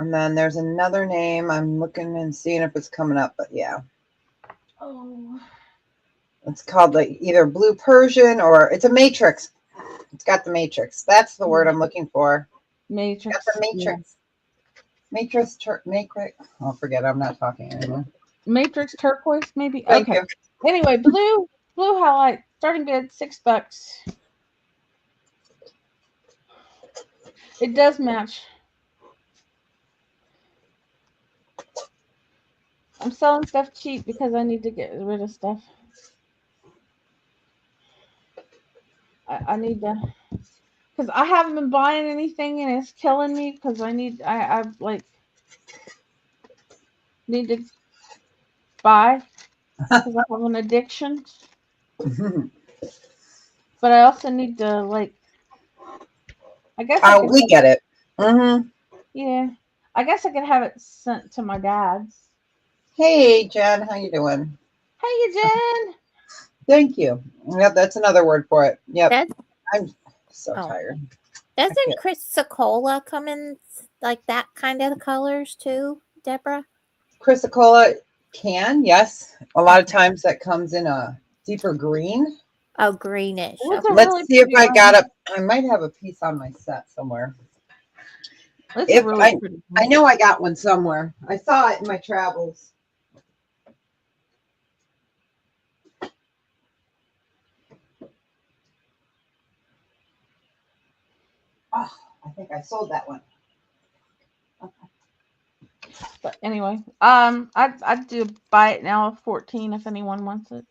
And then there's another name. I'm looking and seeing if it's coming up, but yeah. Oh. It's called like either blue Persian or it's a matrix. It's got the matrix. That's the word I'm looking for. Matrix. Got the matrix. Yeah. Matrix. Oh, forget it. I'm not talking anymore. Matrix turquoise, maybe. Thank Okay. you. Anyway, blue highlight, starting bid $6. It does match. I'm selling stuff cheap because I need to get rid of stuff. I need to, because I haven't been buying anything and it's killing me because I need to buy because I have an addiction. But I also need to I guess I could We get it. Mm-hmm. Yeah. I guess I could have it sent to my dad's. Hey, Jen, how you doing? Hey, Jen. Thank you. Yep, that's another word for it. Yep. That's, I'm so tired. Doesn't Chrysocolla come in like that kind of colors too, Deborah? Chrysocolla can, yes. A lot of times that comes in a deeper green. Oh, greenish. Well, Okay. Let's see if I got I might have a piece on my set somewhere. It's really pretty. I know I got one somewhere. I saw it in my travels. Oh, I think I sold that one. But anyway, I'd do buy it now at 14 if anyone wants it.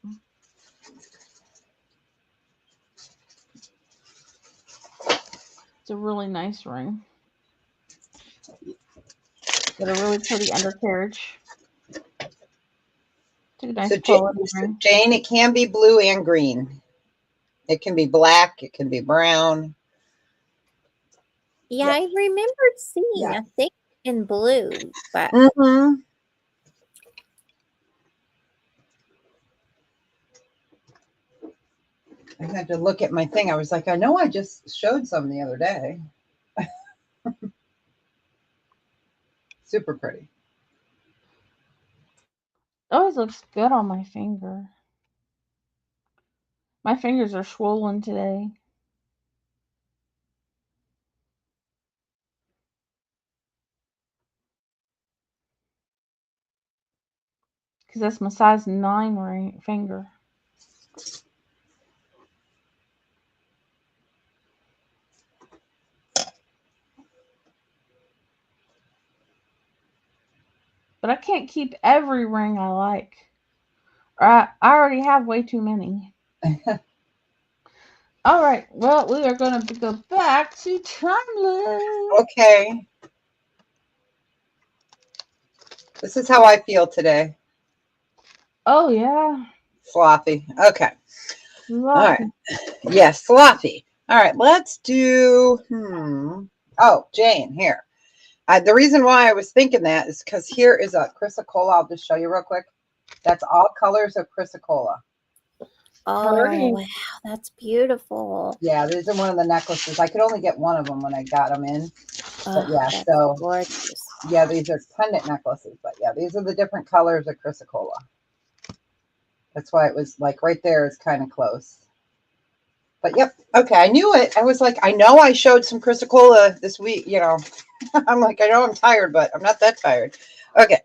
It's a really nice ring. Got a really pretty undercarriage. It's a nice quality ring. Jane, it can be blue and green. It can be black. It can be brown. Yeah, I remembered seeing a thing in blue, but I had to look at my thing. I was like, I know I just showed some the other day. Super pretty. Always looks good on my finger. My fingers are swollen today. Because that's my size 9 finger. But I can't keep every ring I like. I already have way too many. All right. Well, we are going to go back to Timeless. Okay. This is how I feel today. Oh, yeah. Sloppy. Okay. Sloppy. All right. Yes, sloppy. All right. Let's do, Oh, Jane, here. The reason why I was thinking that is because here is a Chrysocolla. I'll just show you real quick. That's all colors of Chrysocolla. oh, wow, that's beautiful. Yeah, these are one of the necklaces. I could only get one of them when I got them in. But yeah, that's so gorgeous. yeah, these are pendant necklaces. But yeah, these are the different colors of Chrysocolla. That's why it was like right there is kind of close. But yep, okay, I knew it. I was like, I know I showed some Chrysocolla this week, you know. I'm like, I know I'm tired, but I'm not that tired. Okay,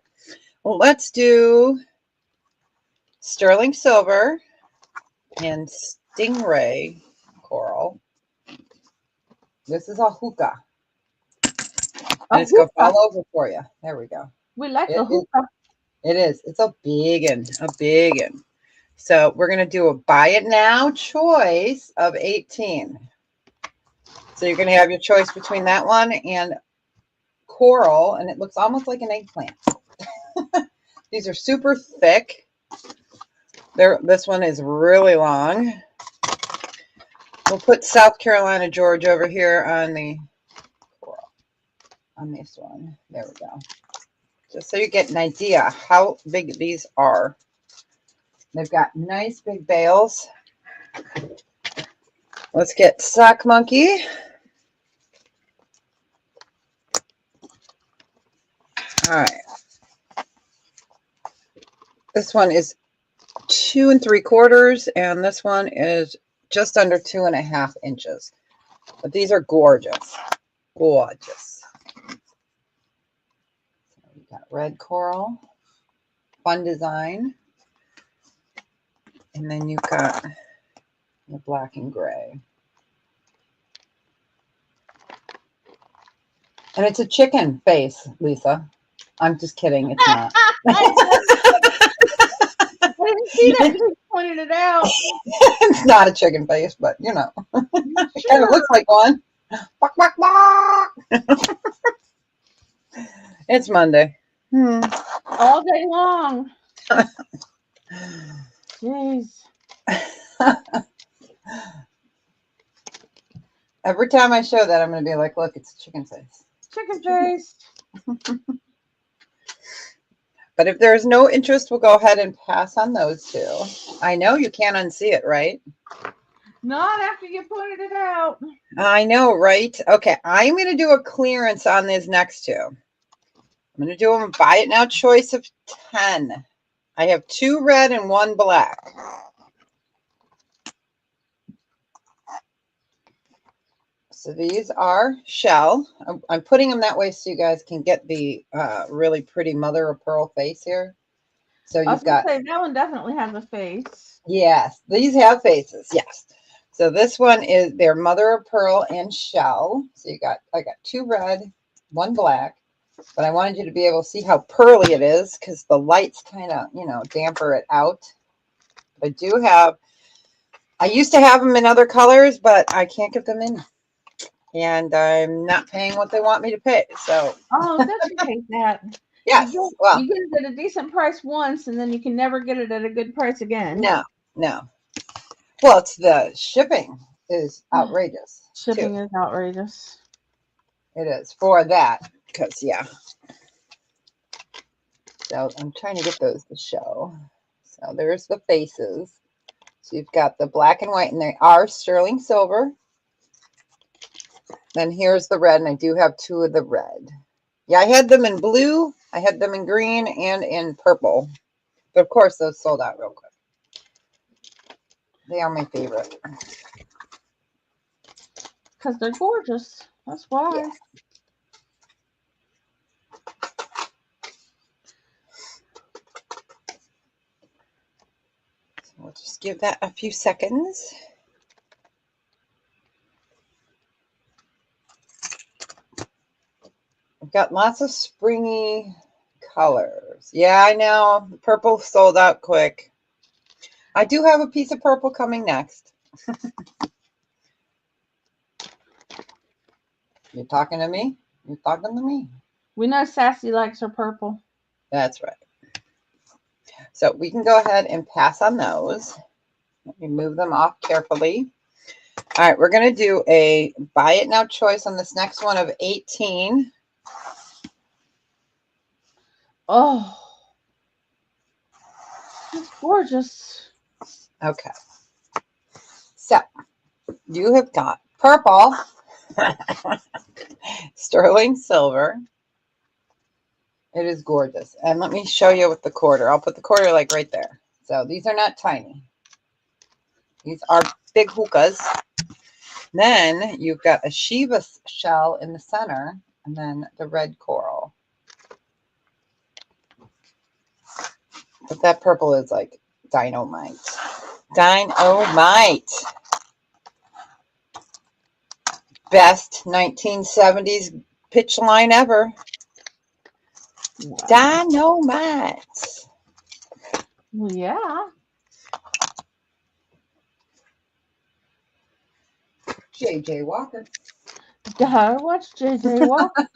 well, let's do sterling silver and stingray coral. This is a hookah. And it's going to fall over for you. There we go. We like the hookah. It is. It's a big one. So we're going to do a buy it now choice of 18. So you're going to have your choice between that one and coral, and it looks almost like an eggplant. These are super thick. This one is really long. We'll put South Carolina George over here on the coral, on this one. There we go. Just so you get an idea how big these are. They've got nice big bales. Let's get Sock Monkey. All right. This one is 2 3/4, and this one is just under 2.5 inches. But these are gorgeous. Gorgeous. So we got red coral, fun design. And then you've got the black and gray. And it's a chicken face, Lisa. I'm just kidding. It's not. I didn't see that until you pointed it out. It's not a chicken face, but you know, it kind of looks like one. Bark, bark, bark. It's Monday. All day long. Jeez. Every time I show that, I'm going to be like, look, it's a chicken face. Chicken face. But if there's no interest, we'll go ahead and pass on those two. I know you can't unsee it, right? Not after you pointed it out. I know, right? Okay, I'm going to do a clearance on these next two. I'm going to do them buy it now choice of 10. I have 2 red and 1 black. So these are shell. I'm putting them that way so you guys can get the really pretty mother of pearl face here. So you've got, say, that one definitely has a face. yes, these have faces, yes. So this one is their mother of pearl and shell. So I got 2 red, 1 black, but I wanted you to be able to see how pearly it is because the lights kind of, damper it out. I used to have them in other colors, but I can't get them in. And I'm not paying what they want me to pay. So Don't you hate that? yes, You get it at a decent price once, and then you can never get it at a good price again. No. Well, it's the shipping is outrageous. Shipping is outrageous. It is for that because So I'm trying to get those to show. So there's the faces. So you've got the black and white, and they are sterling silver. Then here's the red, and I do have 2 of the red. Yeah, I had them in blue, I had them in green, and in purple. But of course, those sold out real quick. They are my favorite. Because they're gorgeous. That's why. Yes. So we'll just give that a few seconds. I've got lots of springy colors. Yeah, I know. Purple sold out quick. I do have a piece of purple coming next. You're talking to me? You're talking to me. We know Sassy likes her purple. That's right. So we can go ahead and pass on those. Let me move them off carefully. All right, we're going to do a buy it now choice on this next one of 18. Oh, that's gorgeous. Okay. So you have got purple, sterling silver. It is gorgeous. And let me show you with the quarter. I'll put the quarter like right there. So these are not tiny. These are big hookahs. Then you've got a Shiva shell in the center, and then the red coral. But that purple is like dynamite. Dynamite. Best 1970s pitch line ever. Wow. Dynamite. Well, yeah. JJ Walker. Gotta watch JJ Walker.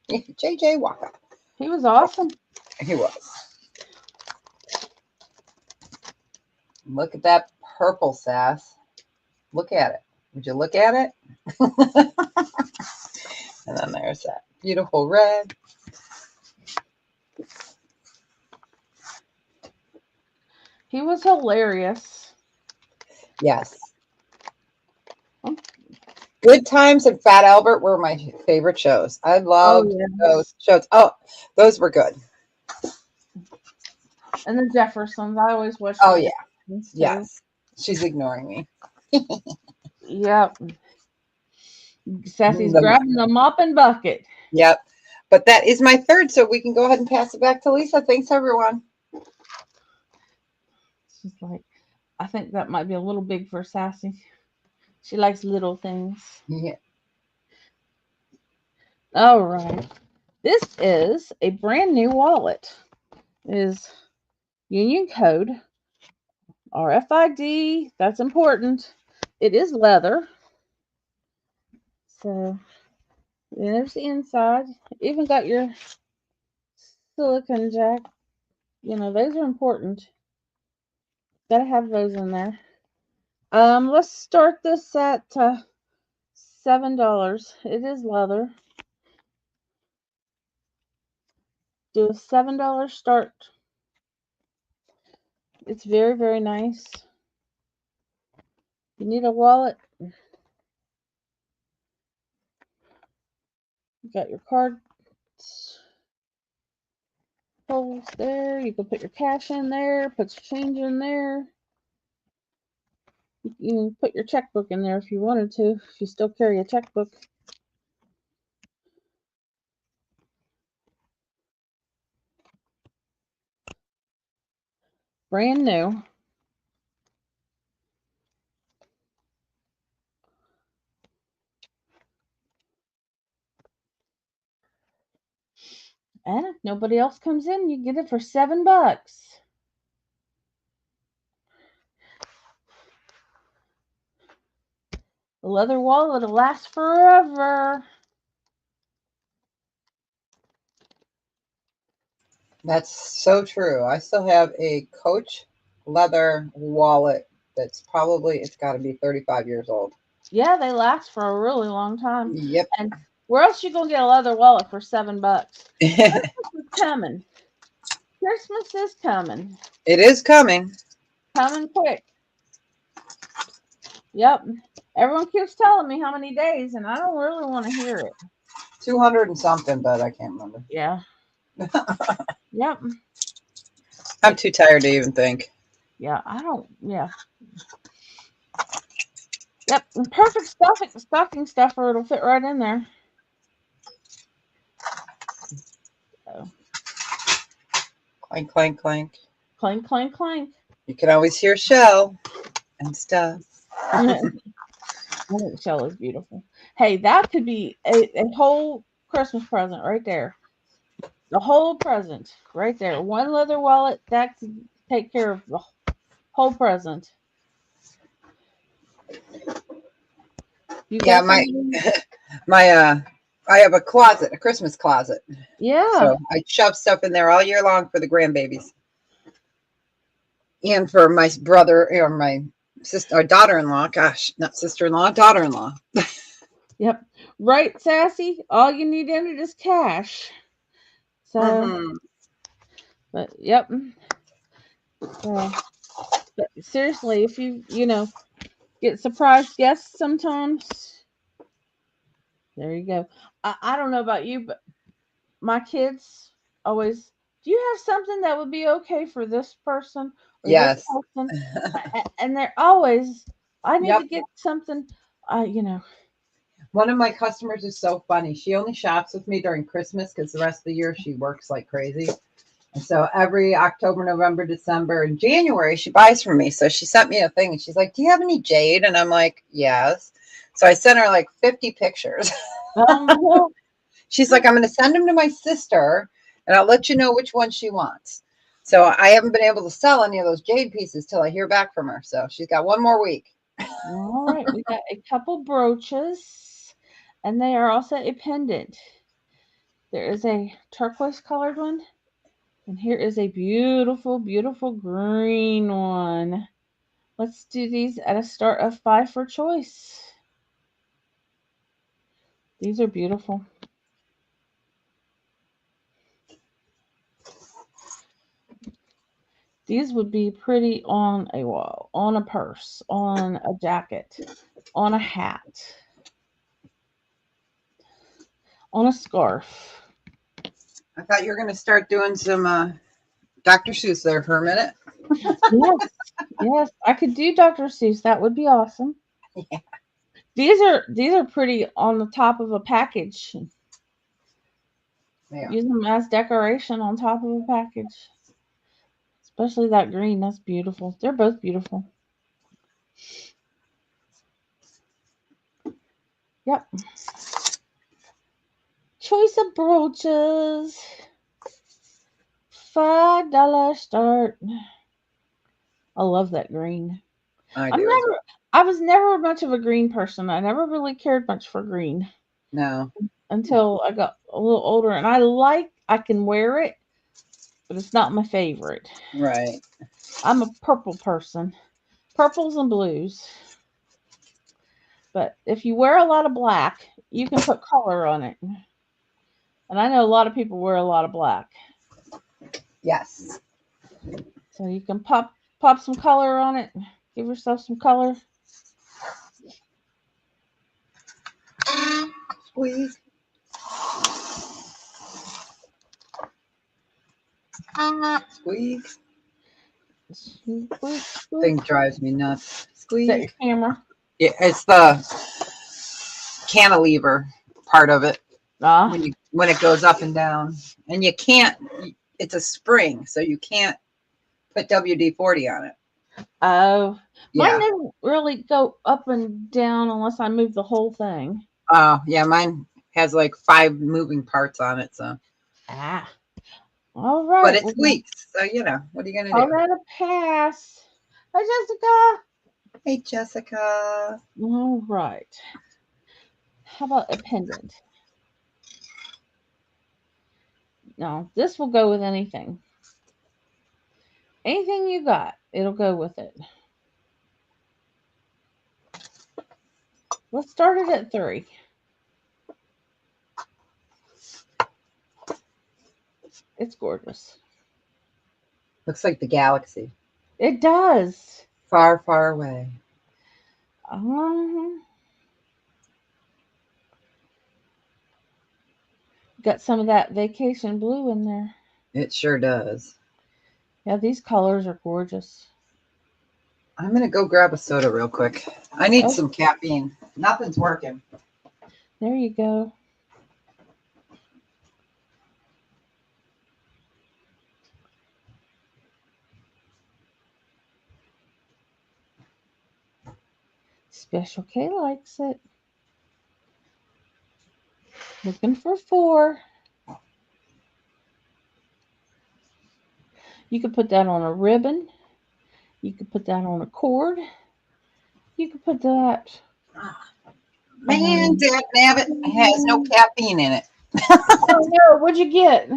JJ Waka. He was awesome. He was. Look at that purple, Sass. Look at it. Would you look at it? And then there's that beautiful red. He was hilarious. Yes. Good Times and Fat Albert were my favorite shows. I loved those shows. Oh, those were good. And the Jeffersons. I always watched. Oh, yeah. Jeffersons too. Yes. She's ignoring me. Yep. Sassy's grabbing the mop and bucket. Yep. But that is my third, so we can go ahead and pass it back to Lisa. Thanks, everyone. She's like, I think that might be a little big for Sassy. She likes little things. Yeah. All right. This is a brand new wallet. It is Union Code RFID. That's important. It is leather. So there's the inside. Even got your silicone jack. You know, those are important. Gotta have those in there. Let's start this at $7. It is leather. Do a $7 start. It's very, very nice. You need a wallet. You got your card holes there. You can put your cash in there, put your change in there. You can put your checkbook in there if you wanted to, if you still carry a checkbook. Brand new. And if nobody else comes in, you get it for $7. The leather wallet will last forever. That's so true. I still have a Coach leather wallet that's probably, it's got to be 35 years old. Yeah, they last for a really long time. Yep. And where else you gonna get a leather wallet for $7? Christmas is coming. Christmas is coming. It is coming. Coming quick. Yep. Everyone keeps telling me how many days, and I don't really want to hear it. 200 and something, but I can't remember. Yeah. Yep. I'm too tired to even think. Yeah, I don't. Yeah. Yep. Perfect stocking stuffer. It'll fit right in there. So. Clank, clank, clank. Clank, clank, clank. You can always hear Shell and stuff. I think Shell is beautiful. Hey, that could be a whole Christmas present right there. The whole present right there. One leather wallet that could take care of the whole present. Yeah, I have a closet, a Christmas closet. Yeah. So I shove stuff in there all year long for the grandbabies. And for my brother or my sister or daughter-in-law. Gosh, not sister-in-law, daughter-in-law. Yep. Right, Sassy? All you need in it is cash. So, but yep. But seriously, if you get surprise guests sometimes, there you go. I don't know about you, but my kids always, do you have something that would be okay for this person or Yes. this person? And they're always, I need to get something, One of my customers is so funny. She only shops with me during Christmas because the rest of the year she works like crazy. And so every October, November, December, and January, she buys from me. So she sent me a thing and she's like, do you have any jade? And I'm like, yes. So I sent her like 50 pictures. She's like, I'm going to send them to my sister and I'll let you know which one she wants. So I haven't been able to sell any of those jade pieces till I hear back from her. So she's got one more week. All right. We got a couple brooches and they are also a pendant. There is a turquoise colored one. And here is a beautiful, beautiful green one. Let's do these at a start of 5 for choice. These are beautiful. These would be pretty on a wall, on a purse, on a jacket, on a hat, on a scarf. I thought you were going to start doing some Dr. Seuss there for a minute. Yes, yes, I could do Dr. Seuss. That would be awesome. Yeah. These are pretty on the top of a package. Yeah. Use them as decoration on top of a package. Especially that green. That's beautiful. They're both beautiful. Yep. Choice of brooches. $5 start. I love that green. I do. I was never much of a green person. I never really cared much for green No. until I got a little older, and I can wear it, but it's not my favorite. Right. I'm a purple person. Purples and blues. But if you wear a lot of black, you can put color on it. And I know a lot of people wear a lot of black. Yes. So you can pop some color on it. Give yourself some color. Squeeze. Squeeze. Thing drives me nuts. Is that Squeeze. your camera? Yeah, it's the cantilever part of it when it goes up and down, and you can't. It's a spring, so you can't put WD-40 on it. Oh, Yeah. mine doesn't really go up and down unless I move the whole thing. Yeah, mine has like 5 moving parts on it, so. All right. But it squeaks, so what are you gonna do? All right, a pass. Hi, Jessica. Hey, Jessica. All right. How about a pendant? No, this will go with anything. Anything you got, it'll go with it. Let's start it at 3. It's gorgeous. Looks like the galaxy. It does. Far, far away. Got some of that vacation blue in there. It sure does. Yeah, these colors are gorgeous. I'm going to go grab a soda real quick. I need some caffeine. Nothing's working. There you go. Special K likes it. Looking for 4. You could put that on a ribbon. You could put that on a cord. You could put that. Man, Dad Nabbit has no caffeine in it. Oh no! What'd you get?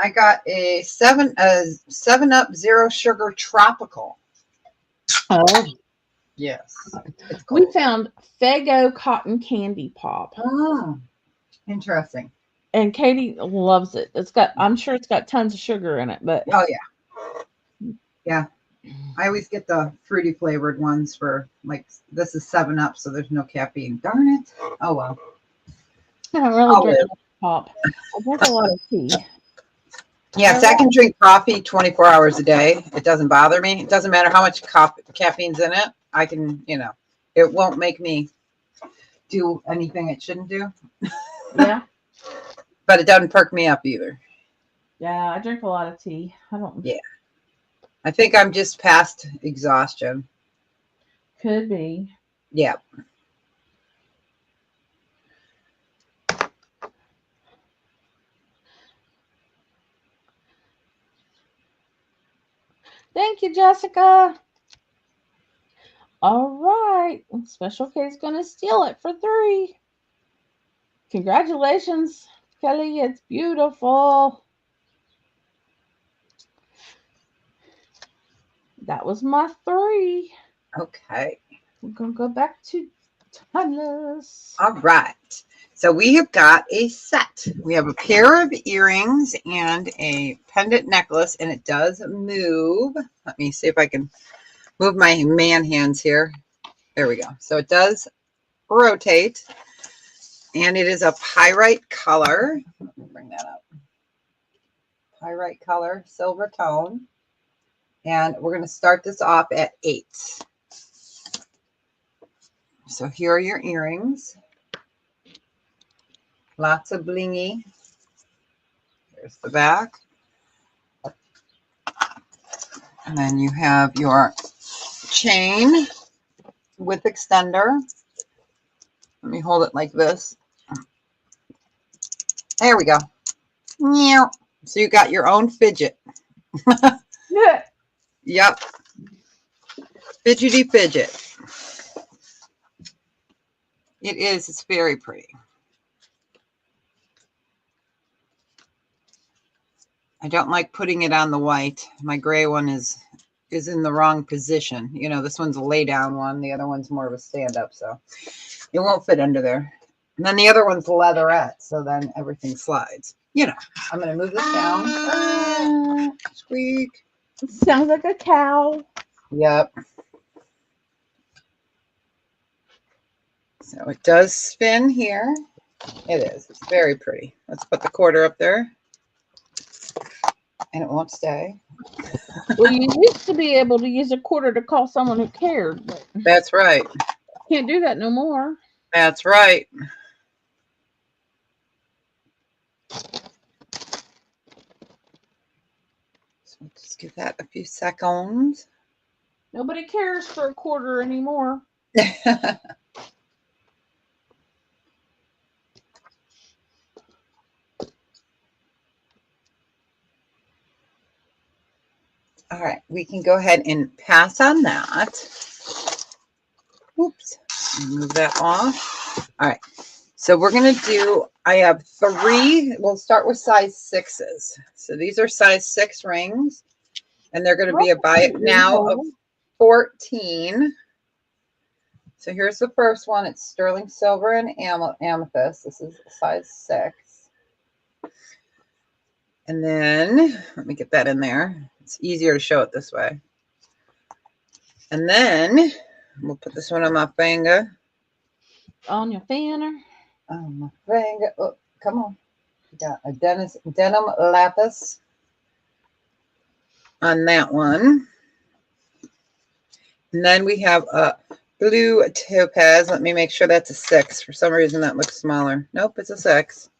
I got a 7-Up Zero Sugar Tropical. Oh, yes. It's we cool. found Faygo Cotton Candy Pop. Oh, interesting. And Katie loves it. I'm sure it's got tons of sugar in it, but oh yeah. I always get the fruity flavored ones for this is 7-Up, so there's no caffeine. Darn it. Oh well. I don't really drink pop. I drink a lot of tea. Yes, I can drink coffee 24 hours a day. It doesn't bother me. It doesn't matter how much caffeine's in it. I can, it won't make me do anything it shouldn't do. Yeah. But it doesn't perk me up either. Yeah, I drink a lot of tea. Yeah. I think I'm just past exhaustion. Could be. Yeah. Thank you, Jessica. All right. Special K is going to steal it for 3. Congratulations. Kelly, it's beautiful. That was my 3. Okay. We're going to go back to Timeless. All right. So we have got a set. We have a pair of earrings and a pendant necklace, and it does move. Let me see if I can move my man hands here. There we go. So it does rotate, and it is a pyrite color. Let me bring that up. Pyrite color, silver tone. And we're going to start this off at 8. So here are your earrings. Lots of blingy. Here's the back. And then you have your chain with extender. Let me hold it like this. There we go. So you got your own fidget. Yeah. Yep. Fidgety fidget. It is. It's very pretty. I don't like putting it on the white. My gray one is in the wrong position. You know, this one's a lay down one. The other one's more of a stand up, so it won't fit under there. And then the other one's leatherette, so then everything slides. You know, I'm going to move this down. Squeak. Sounds like a cow. Yep. So it does spin here. It is. It's very pretty. Let's put the quarter up there. And it won't stay. Well, you used to be able to use a quarter to call someone who cared, but That's right. can't do that no more. That's right. So just give that a few seconds. Nobody cares for a quarter anymore. All right, we can go ahead and pass on that. Oops, move that off. All right, so we're going to do, I have 3. We'll start with size 6s. So these are size 6 rings, and they're going to be a buy it now of 14. So here's the first one. It's sterling silver and amethyst. This is size 6. And then, let me get that in there. It's easier to show it this way. And then, we'll put this one on my finger. On your finger. On my finger. Oh, come on. We got a denim lapis on that one. And then we have a blue topaz. Let me make sure that's a 6. For some reason, that looks smaller. Nope, it's a 6.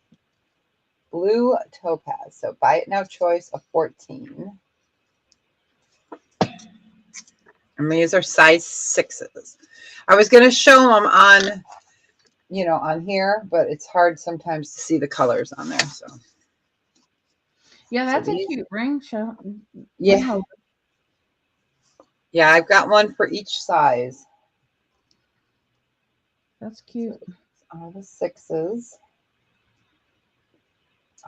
Blue topaz. So buy it now choice of 14. And these are size 6s. I was going to show them on, you know, on here, but it's hard sometimes to see the colors on there. So Yeah, that's a cute ring show. Yeah. Yeah, I've got one for each size. That's cute. So all the 6s.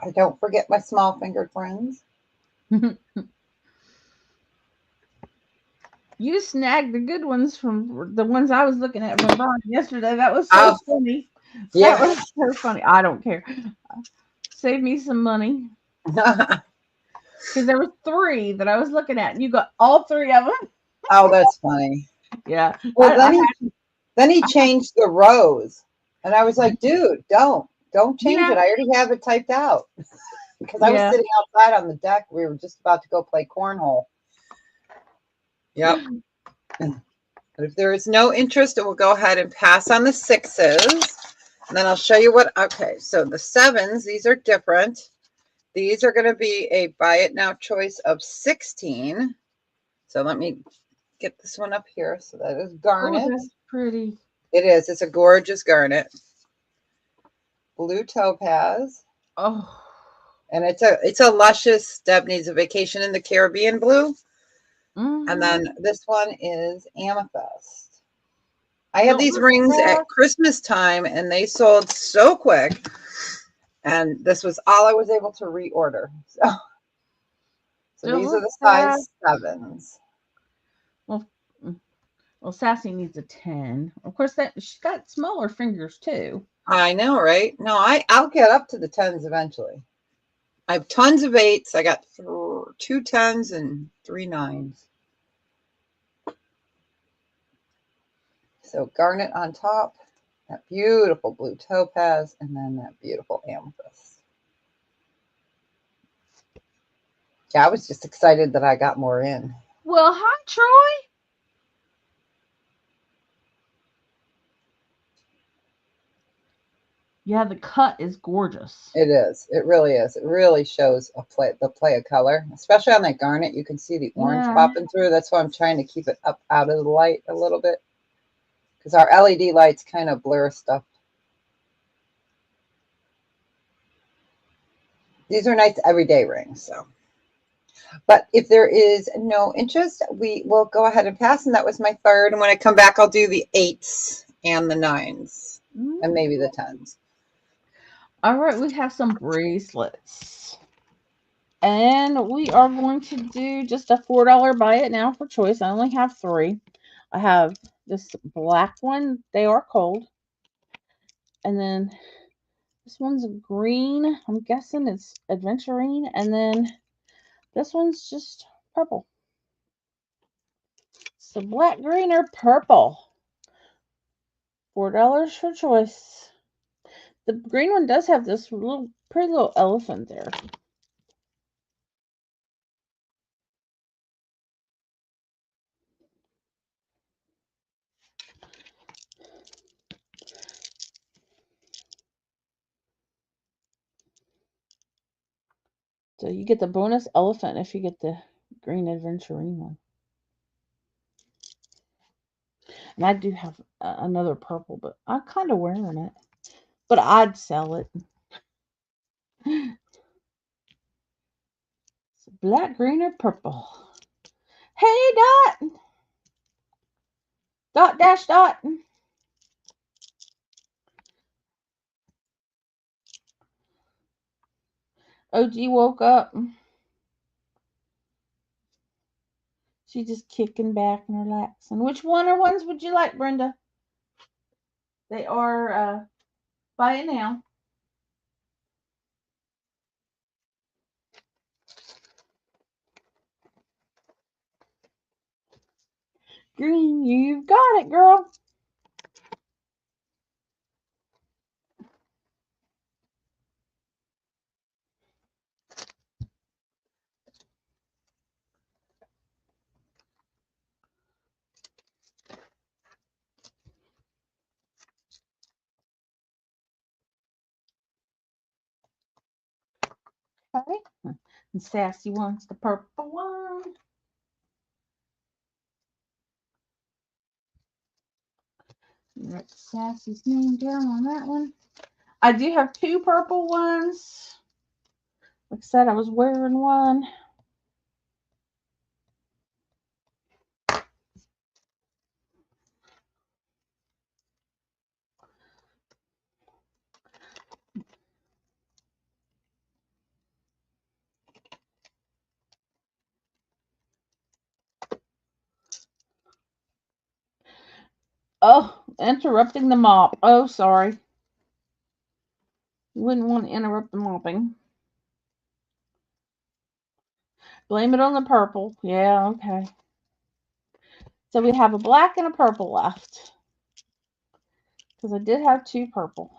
I don't forget my small fingered friends. You snagged the good ones from the ones I was looking at from Brian yesterday. That was so funny. Yeah. That was so funny. I don't care. Save me some money. Because there were 3 that I was looking at, and you got all 3 of them. Oh, that's funny. Yeah. Well, then he changed the rows. And I was like, dude, don't change it. I already have it typed out. Because I was sitting outside on the deck. We were just about to go play cornhole. Yep. But if there is no interest, it will go ahead and pass on the 6s. And then I'll show you what, okay, so the 7s, these are different. These are going to be a buy it now choice of 16. So let me get this one up here. So that is garnet. Oh, that's pretty. It is. It's a gorgeous garnet. Blue topaz. Oh. And it's a luscious, Deb needs a vacation in the Caribbean blue. Mm-hmm. And then this one is amethyst. I had these rings at Christmas time and they sold so quick. And this was all I was able to reorder. So these are the size 7s. Well, Sassy needs a 10. Of course, that she's got smaller fingers too. I know, right? No, I'll get up to the 10s eventually. I have tons of 8s. I got 2 10s and 3 9s. So garnet on top, that beautiful blue topaz, and then that beautiful amethyst. Yeah, I was just excited that I got more in. Well, hi, Troy. Yeah, the cut is gorgeous. It is. It really is. It really shows the play of color, especially on that garnet. You can see the orange popping through. That's why I'm trying to keep it up out of the light a little bit, because our LED lights kind of blur stuff. These are nice everyday rings. So, but if there is no interest, we will go ahead and pass. And that was my 3rd. And when I come back, I'll do the 8s and the 9s and maybe the 10s. All right, we have some bracelets. And we are going to do just a $4 buy it now for choice. I only have 3. I have this black one. They are cold. And then this one's green. I'm guessing it's Adventurine. And then this one's just purple. So black, green, or purple. $4 for choice. The green one does have this pretty little elephant there. So you get the bonus elephant if you get the green Adventurine one. And I do have another purple, but I'm kind of wearing it. But I'd sell it. So black, green, or purple. Hey, Dot! Dot dash dot. OG woke up. She's just kicking back and relaxing. Which ones would you like, Brenda? They are buy it now. Green, you've got it, girl. Okay. And Sassy wants the purple one. Write Sassy's name down on that one. I do have 2 purple ones. Like I said, I was wearing one. Oh, interrupting the mop. Oh, sorry. You wouldn't want to interrupt the mopping. Blame it on the purple. Yeah, okay. So we have a black and a purple left. Because I did have 2 purple.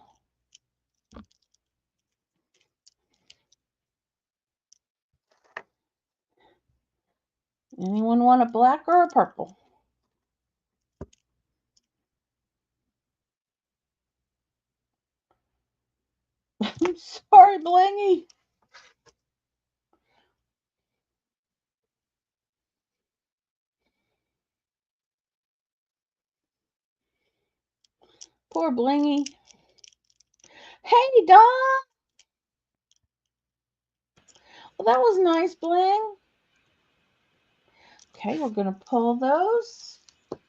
Anyone want a black or a purple? I'm sorry, Blingy. Poor Blingy. Hey, Don. Well, that was nice, Bling. Okay, we're going to pull those. If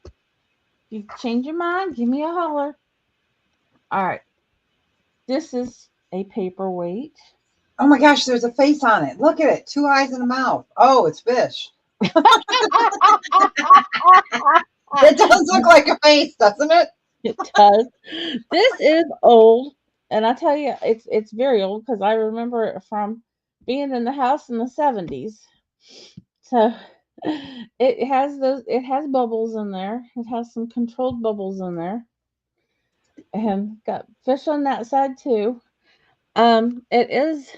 you change your mind, give me a holler. All right. This is a paperweight. Oh my gosh, there's a face on it. Look at it. 2 eyes and a mouth. Oh, it's fish. It does look like a face, doesn't it? It does. This is old, and I tell you, it's very old because I remember it from being in the house in the 70s. So it has those. It has bubbles in there. It has some controlled bubbles in there, and got fish on that side too. It is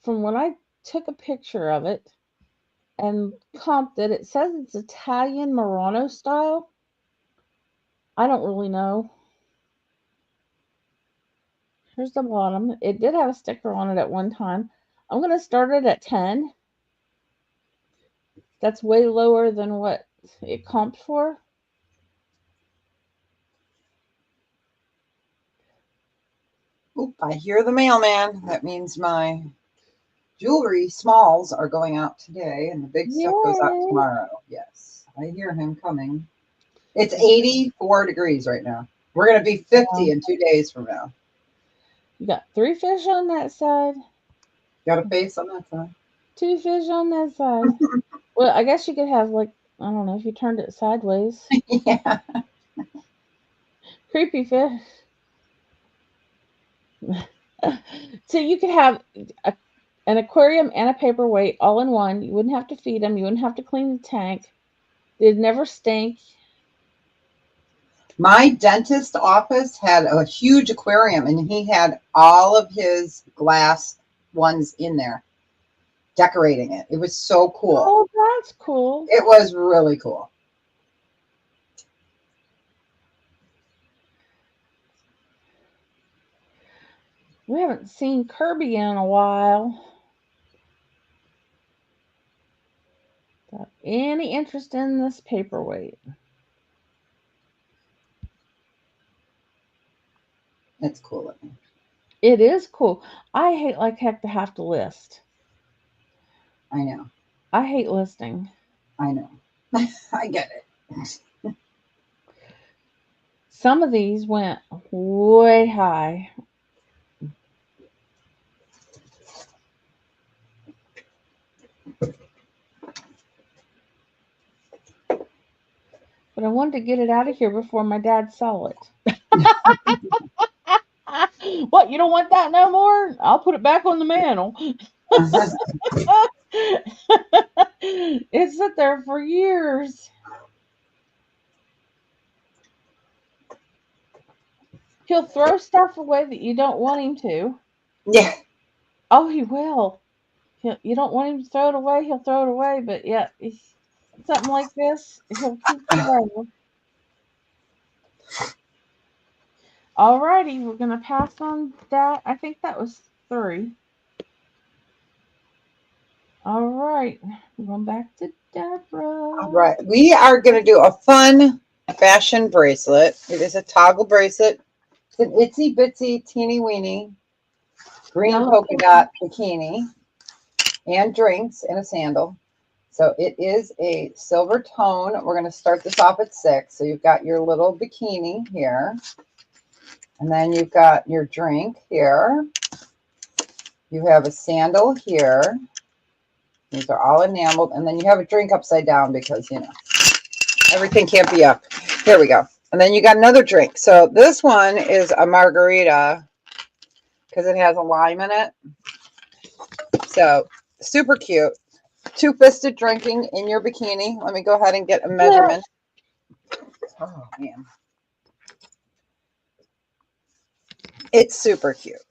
from when I took a picture of it and comped it. It says it's Italian Murano style. I don't really know. Here's the bottom. It did have a sticker on it at one time. I'm going to start it at 10. That's way lower than what it comped for. Oop, I hear the mailman. That means my jewelry smalls are going out today and the big stuff goes out Yay. tomorrow. Yes, I hear him coming. It's 84 degrees right now. We're going to be 50 in 2 days from now. You got 3 fish on that side, Got a face on that side. 2 fish on that side. Well, I guess you could have, like, I don't know, if you turned it sideways. Yeah. Creepy fish. So you could have an aquarium and a paperweight all in one. You wouldn't have to feed them. You wouldn't have to clean the tank. They'd never stink. My dentist office had a huge aquarium and he had all of his glass ones in there decorating it. It was so cool. Oh, that's cool. It was really cool. We haven't seen Kirby in a while. Got any interest in this paperweight? It's cool looking. It is cool. I hate like heck to have to list. I know. I hate listing. I know. I get it. Some of these went way high. But I wanted to get it out of here before my dad saw it. What, you don't want that no more? I'll put it back on the mantle. It's sat there for years. He'll throw stuff away that you don't want him to. Yeah. Oh, he will. You don't want him to throw it away, he'll throw it away. But yeah, something like this, he'll keep it away. Alrighty, we're gonna pass on that. I think that was 3. All right, we're going back to Debra. All right. We are going to do a fun fashion bracelet. It is a toggle bracelet. It's an itsy bitsy teeny weeny green polka dot bikini and drinks and a sandal. So it is a silver tone. We're going to start this off at 6. So you've got your little bikini here. And then you've got your drink here. You have a sandal here. These are all enameled. And then you have a drink upside down because, you know, everything can't be up. Here we go. And then you got another drink. So this one is a margarita because it has a lime in it. So super cute. 2-fisted drinking in your bikini. Let me go ahead and get a measurement. Oh, man. It's super cute.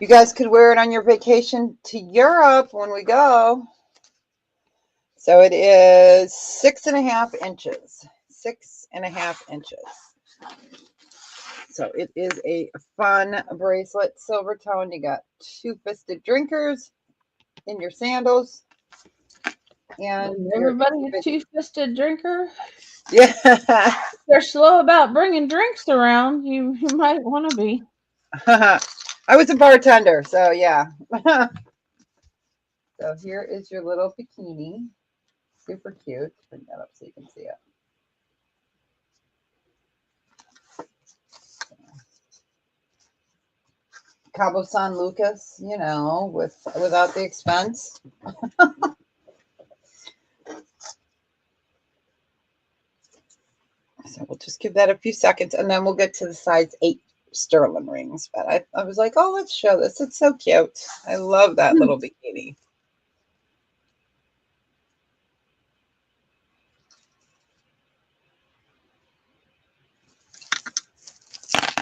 You guys could wear it on your vacation to Europe when we go. So it is 6.5 inches. 6.5 inches. So it is a fun bracelet, silver tone. You got 2-fisted drinkers in your sandals. And everybody a 2-fisted drinker. Yeah. They're slow about bringing drinks around. You might want to be. I was a bartender, so yeah. So here is your little bikini. Super cute. Bring that up so you can see it. Cabo San Lucas, you know, without the expense. So we'll just give that a few seconds, and then we'll get to the size 8 sterling rings. But I was like, oh, let's show this. It's so cute. I love that little bikini.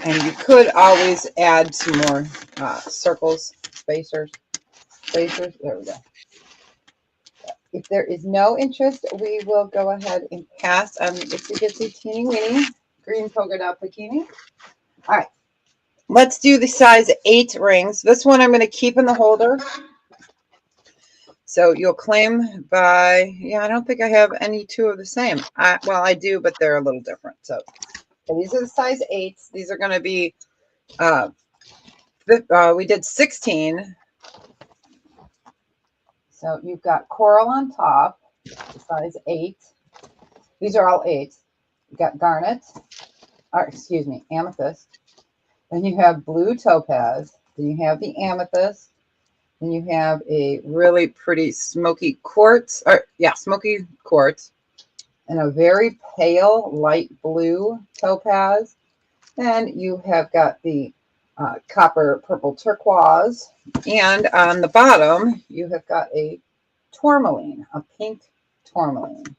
And you could always add some more circles, spacers. There we go. If there is no interest, we will go ahead and pass on the itsy bitsy teeny weeny green polka dot bikini. All right, let's do the size 8 rings. This one I'm going to keep in the holder. So you'll claim by, yeah, I don't think I have any 2 of the same. Well, I do, but they're a little different. So these are the size 8s. These are going to be, we did 16. So you've got coral on top, size 8. These are all 8s. You've got garnet, or excuse me, amethyst. Then you have blue topaz. Then you have the amethyst. Then you have a really pretty smoky quartz, smoky quartz, and a very pale light blue topaz. Then you have got the copper purple turquoise, and on the bottom you have got a tourmaline, a pink tourmaline.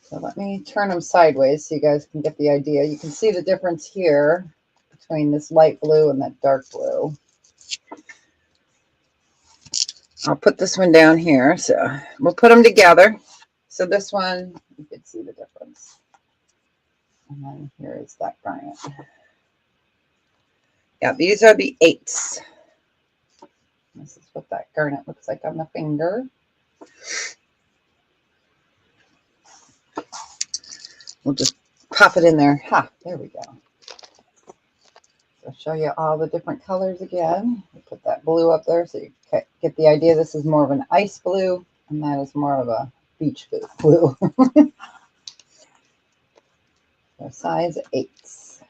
So let me turn them sideways so you guys can get the idea. You can see the difference here between this light blue and that dark blue. I'll put this one down here, so we'll put them together. So this one, you can see the difference. And then here is that garnet. Yeah, these are the 8s. This is what that garnet looks like on the finger. We'll just pop it in there. There we go. I'll show you all the different colors again. We'll put that blue up there so you get the idea. This is more of an ice blue, and that is more of a beach blue. So size 8s.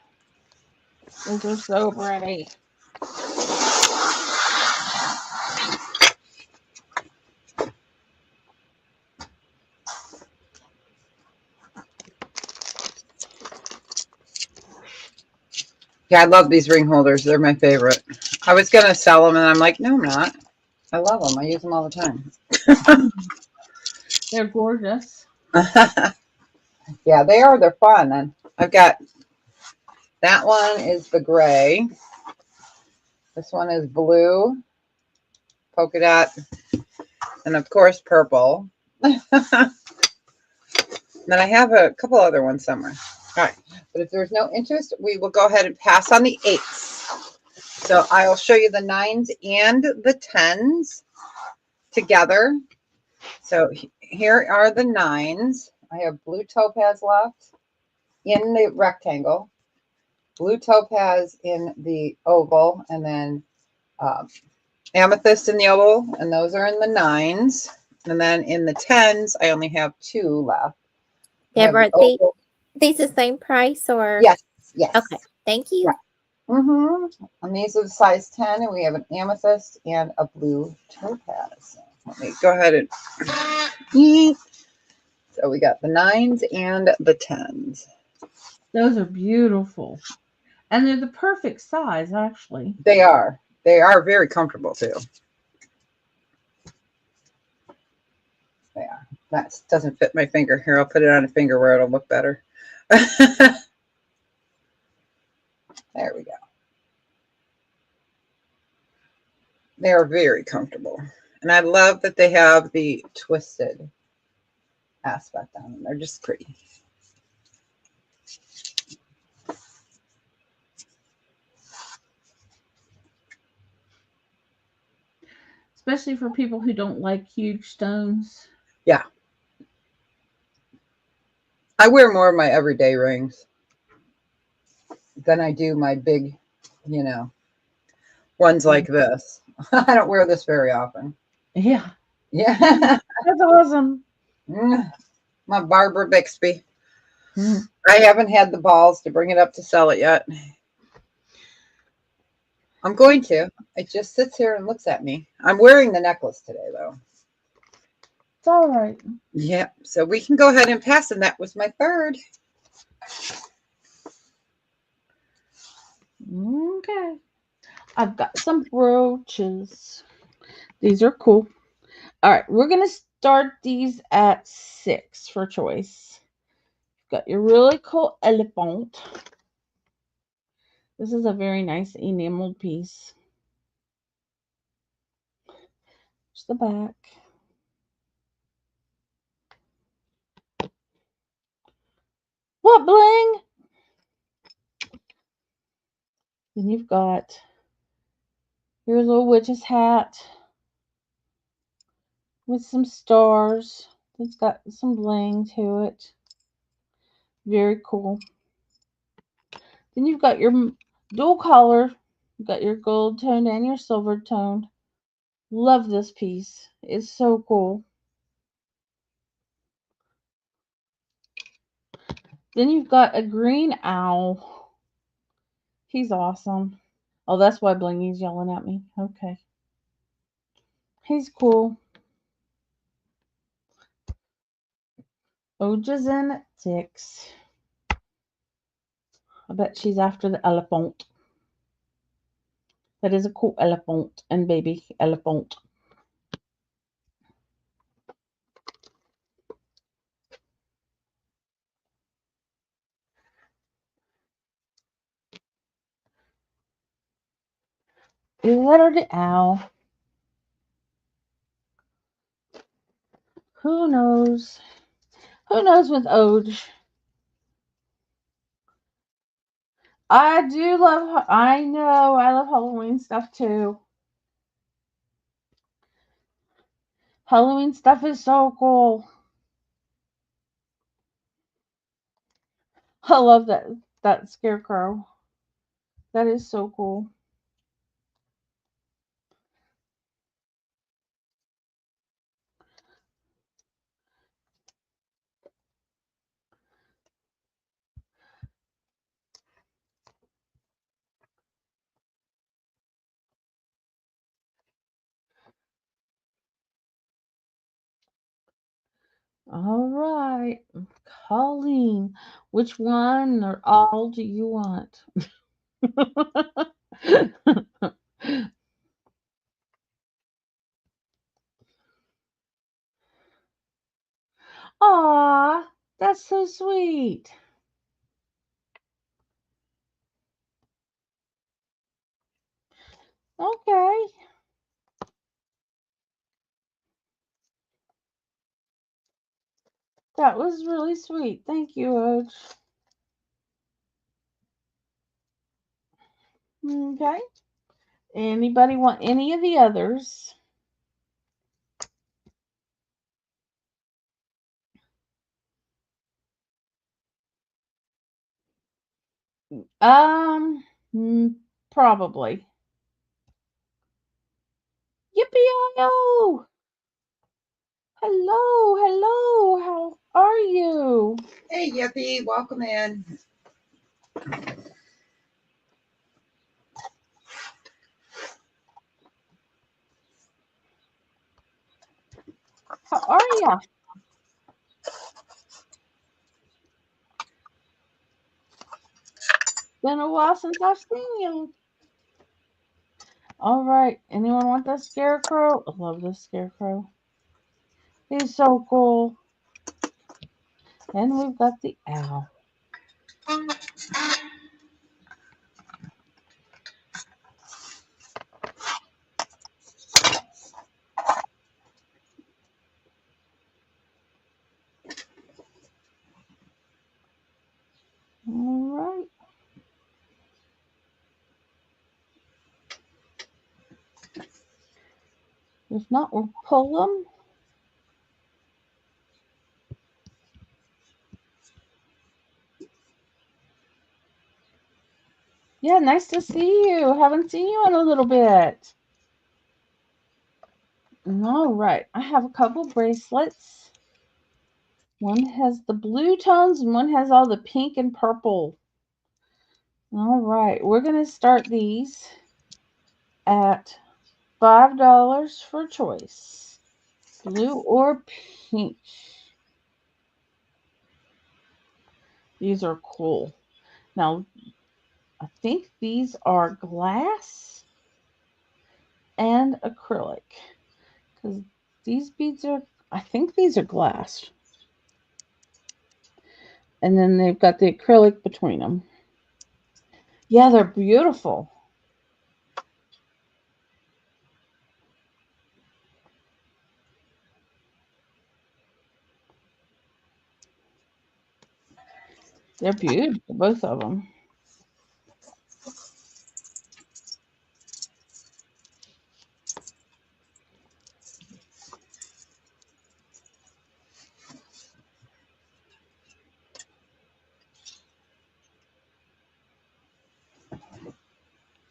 These are so pretty. Yeah, I love these ring holders. They're my favorite. I was going to sell them, and I'm like, no, I'm not. I love them. I use them all the time. They're gorgeous. Yeah, they are. They're fun. And I've got, that one is the gray. This one is blue, polka dot, and of course, purple. Then I have a couple other ones somewhere. All right. But if there's no interest, we will go ahead and pass on the 8s. So I'll show you the 9s and the 10s together. So here are the 9s. I have blue topaz left in the rectangle, blue topaz in the oval, and then amethyst in the oval, and those are in the 9s. And then in the 10s, I only have 2 left. Debra, these the same price or? Yes. Okay, thank you. Right. And these are the size 10, and we have an amethyst and a blue topaz. Let me go ahead and. So we got the 9s and the 10s. Those are beautiful. And they're the perfect size, actually. They are. They are very comfortable, too. They are. That doesn't fit my finger. Here, I'll put it on a finger where it'll look better. There we go. They are very comfortable. And I love that they have the twisted aspect on them. They're just pretty. Especially for people who don't like huge stones. Yeah. I wear more of my everyday rings than I do my big, ones like this. I don't wear this very often. Yeah. Yeah. That's awesome. My Barbara Bixby. I haven't had the balls to bring it up to sell it yet. I'm going to. It just sits here and looks at me. I'm wearing the necklace today, though. It's all right. Yeah, so we can go ahead and pass, and that was my third. Okay. I've got some brooches. These are cool. All right, we're going to start these at 6 for choice. Got your really cool elephant. This is a very nice enameled piece. There's the back. What bling? Then you've got your little witch's hat with some stars. It's got some bling to it. Very cool. Then you've got your dual color. You've got your gold toned and your silver toned. Love this piece. It's so cool. Then you've got a green owl. He's awesome. Oh, that's why Blingy's yelling at me. Okay. He's cool. Ojas and ticks. I bet she's after the elephant. That is a cool elephant and baby elephant. Is that the owl? Who knows? Who knows with Oj? I do love, I know, I love Halloween stuff too. Halloween stuff is so cool. I love that scarecrow. That is so cool. All right, Colleen, which one or all do you want? Aw, that's so sweet. Okay. That was really sweet. Thank you, Oj. Okay. Anybody want any of the others? Um, probably. Yippee-yo! Hello, hello. How are you? Hey, Yippee, welcome in. How are ya? Been a while since I've seen you. All right. Anyone want that scarecrow? I love this scarecrow. He's so cool. And we've got the owl. All right. If not, we'll pull them. Yeah, nice to see you. Haven't seen you in a little bit. All right. I have a couple bracelets. One has the blue tones and one has all the pink and purple. All right. We're going to start these. at $5 for choice. Blue or pink. These are cool. Now, I think these are glass and acrylic. Because these beads are, I think these are glass. And then they've got the acrylic between them. Yeah, they're beautiful. They're beautiful, both of them.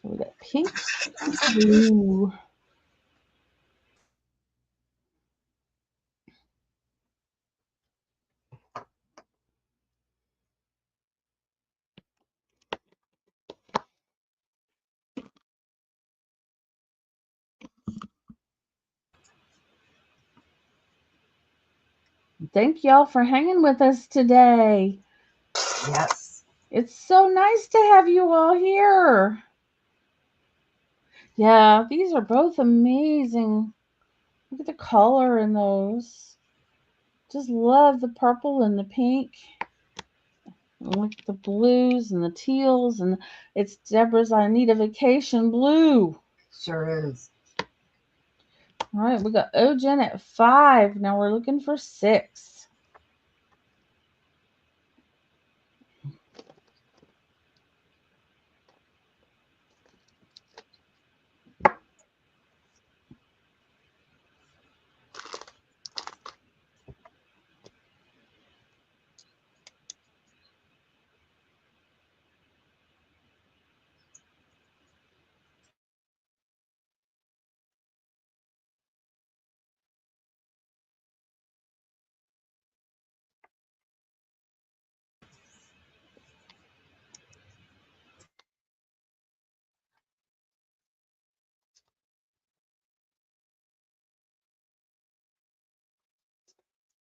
So we got pink, blue. Thank y'all for hanging with us today. Yes. It's so nice to have you all here. Yeah, these are both amazing. Look at the color in those. Just love the purple and the pink. And look at the blues and the teals. And it's Debra's I Need a Vacation blue. Sure is. All right, we got Ojen at 5. Now we're looking for 6.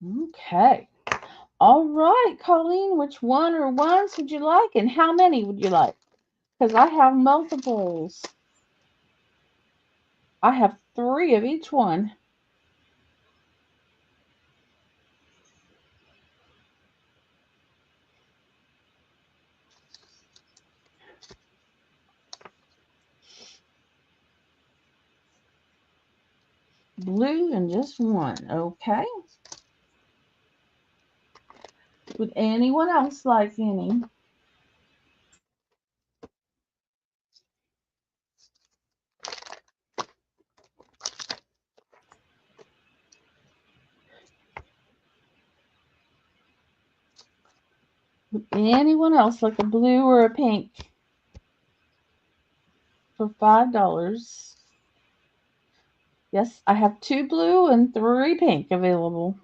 Okay. All right, Colleen, which one or ones would you like and how many would you like? Because I have multiples. I have 3 of each one. Blue and just one. Okay. Would anyone else like any? Would anyone else like a blue or a pink for $5? Yes, I have 2 blue and 3 pink available.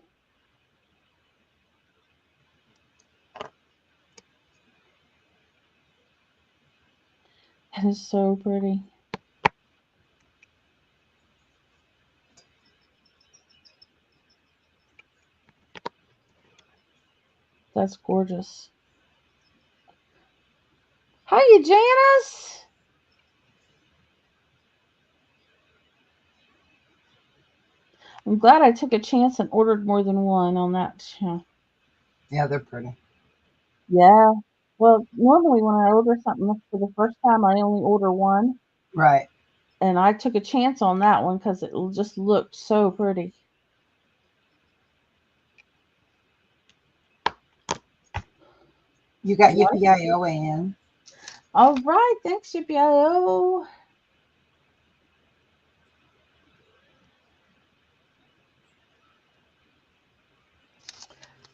That is so pretty. That's gorgeous. Hiya, Janice. I'm glad I took a chance and ordered more than one on that. Yeah, they're pretty. Yeah. Well, normally when I order something for the first time, I only order one. Right. And I took a chance on that one because it just looked so pretty. You got Yippee-I-O in. All right. Thanks, Yippee-I-O.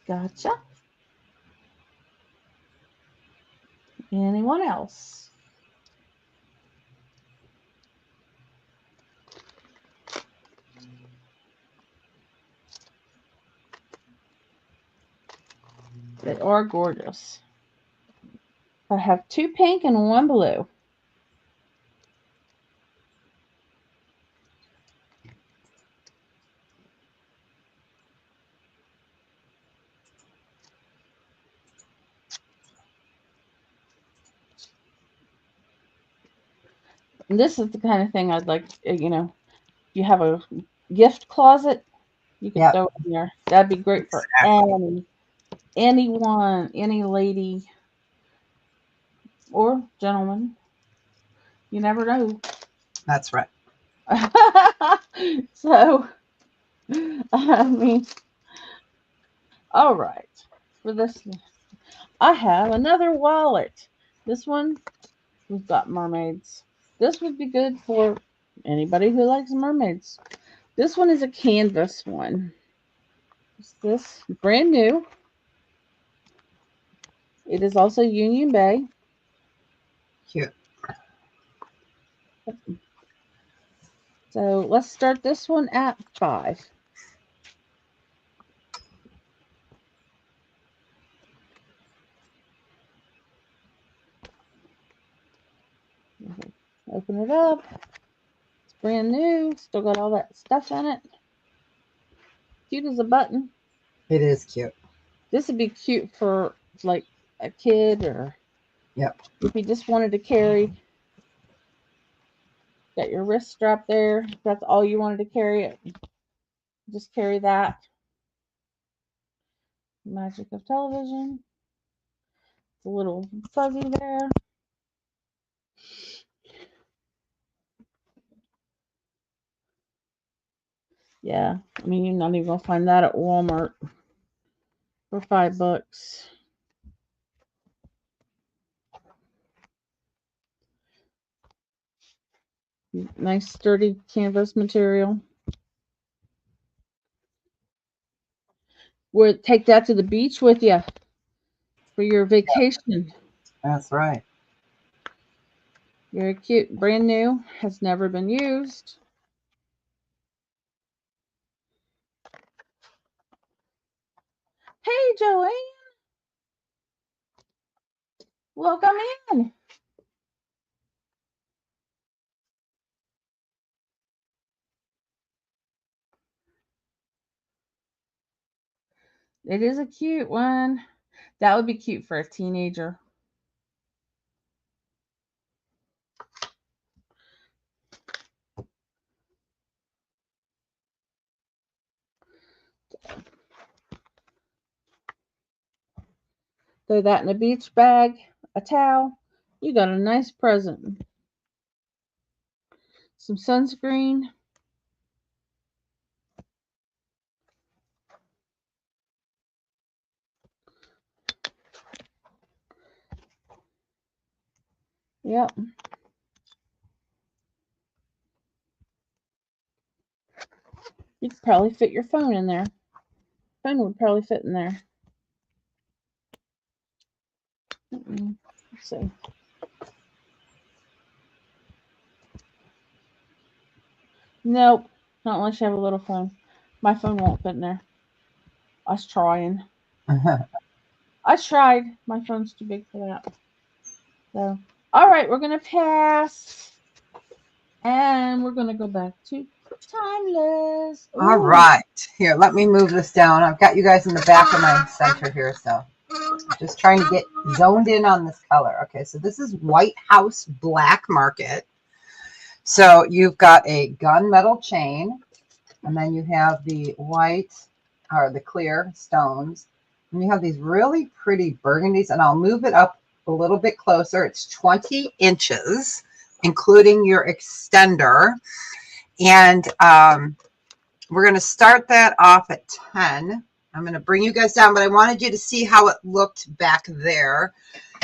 Gotcha. Anyone else? They are gorgeous. I have 2 pink and 1 blue. This is the kind of thing I'd like, you know, you have a gift closet, you could Yep. throw it in there. That'd be great for Exactly. anyone, any lady or gentleman. You never know. That's right. So, I mean, all right. For this, I have another wallet. This one, we've got mermaids. This would be good for anybody who likes mermaids. This one is a canvas one. Is this brand new? It is also Union Bay. Cute. So let's start this one at 5. Open it up. It's brand new. Still got all that stuff in it. Cute as a button. It is cute. This would be cute for like a kid, or Yep. if you just wanted to carry. Got your wrist strap there. If that's all you wanted to carry it, just carry that. Magic of television. It's a little fuzzy there. Yeah, I mean, you're not even gonna find that at Walmart for $5. Nice sturdy canvas material. Would take that to the beach with you for your vacation. That's right. Very cute, brand new, has never been used. Hey, Joanne, welcome in. It is a cute one. That would be cute for a teenager. Throw that in a beach bag, a towel. You got a nice present. Some sunscreen. Yep. You could probably fit your phone in there. Phone would probably fit in there. Let's see. Nope. Not unless you have a little phone. My phone won't fit in there. I was trying. I tried. My phone's too big for that. So, all right, we're gonna pass, and we're gonna go back to timeless. Ooh. All right. Here, let me move this down. I've got you guys in the back of my center here, so I'm just trying to get zoned in on this color. Okay, so this is White House Black Market. So you've got a gunmetal chain, and then you have the white or the clear stones, and you have these really pretty burgundies, and I'll move it up a little bit closer. It's 20 inches, including your extender. And we're going to start that off at 10. I'm going to bring you guys down, but I wanted you to see how it looked back there.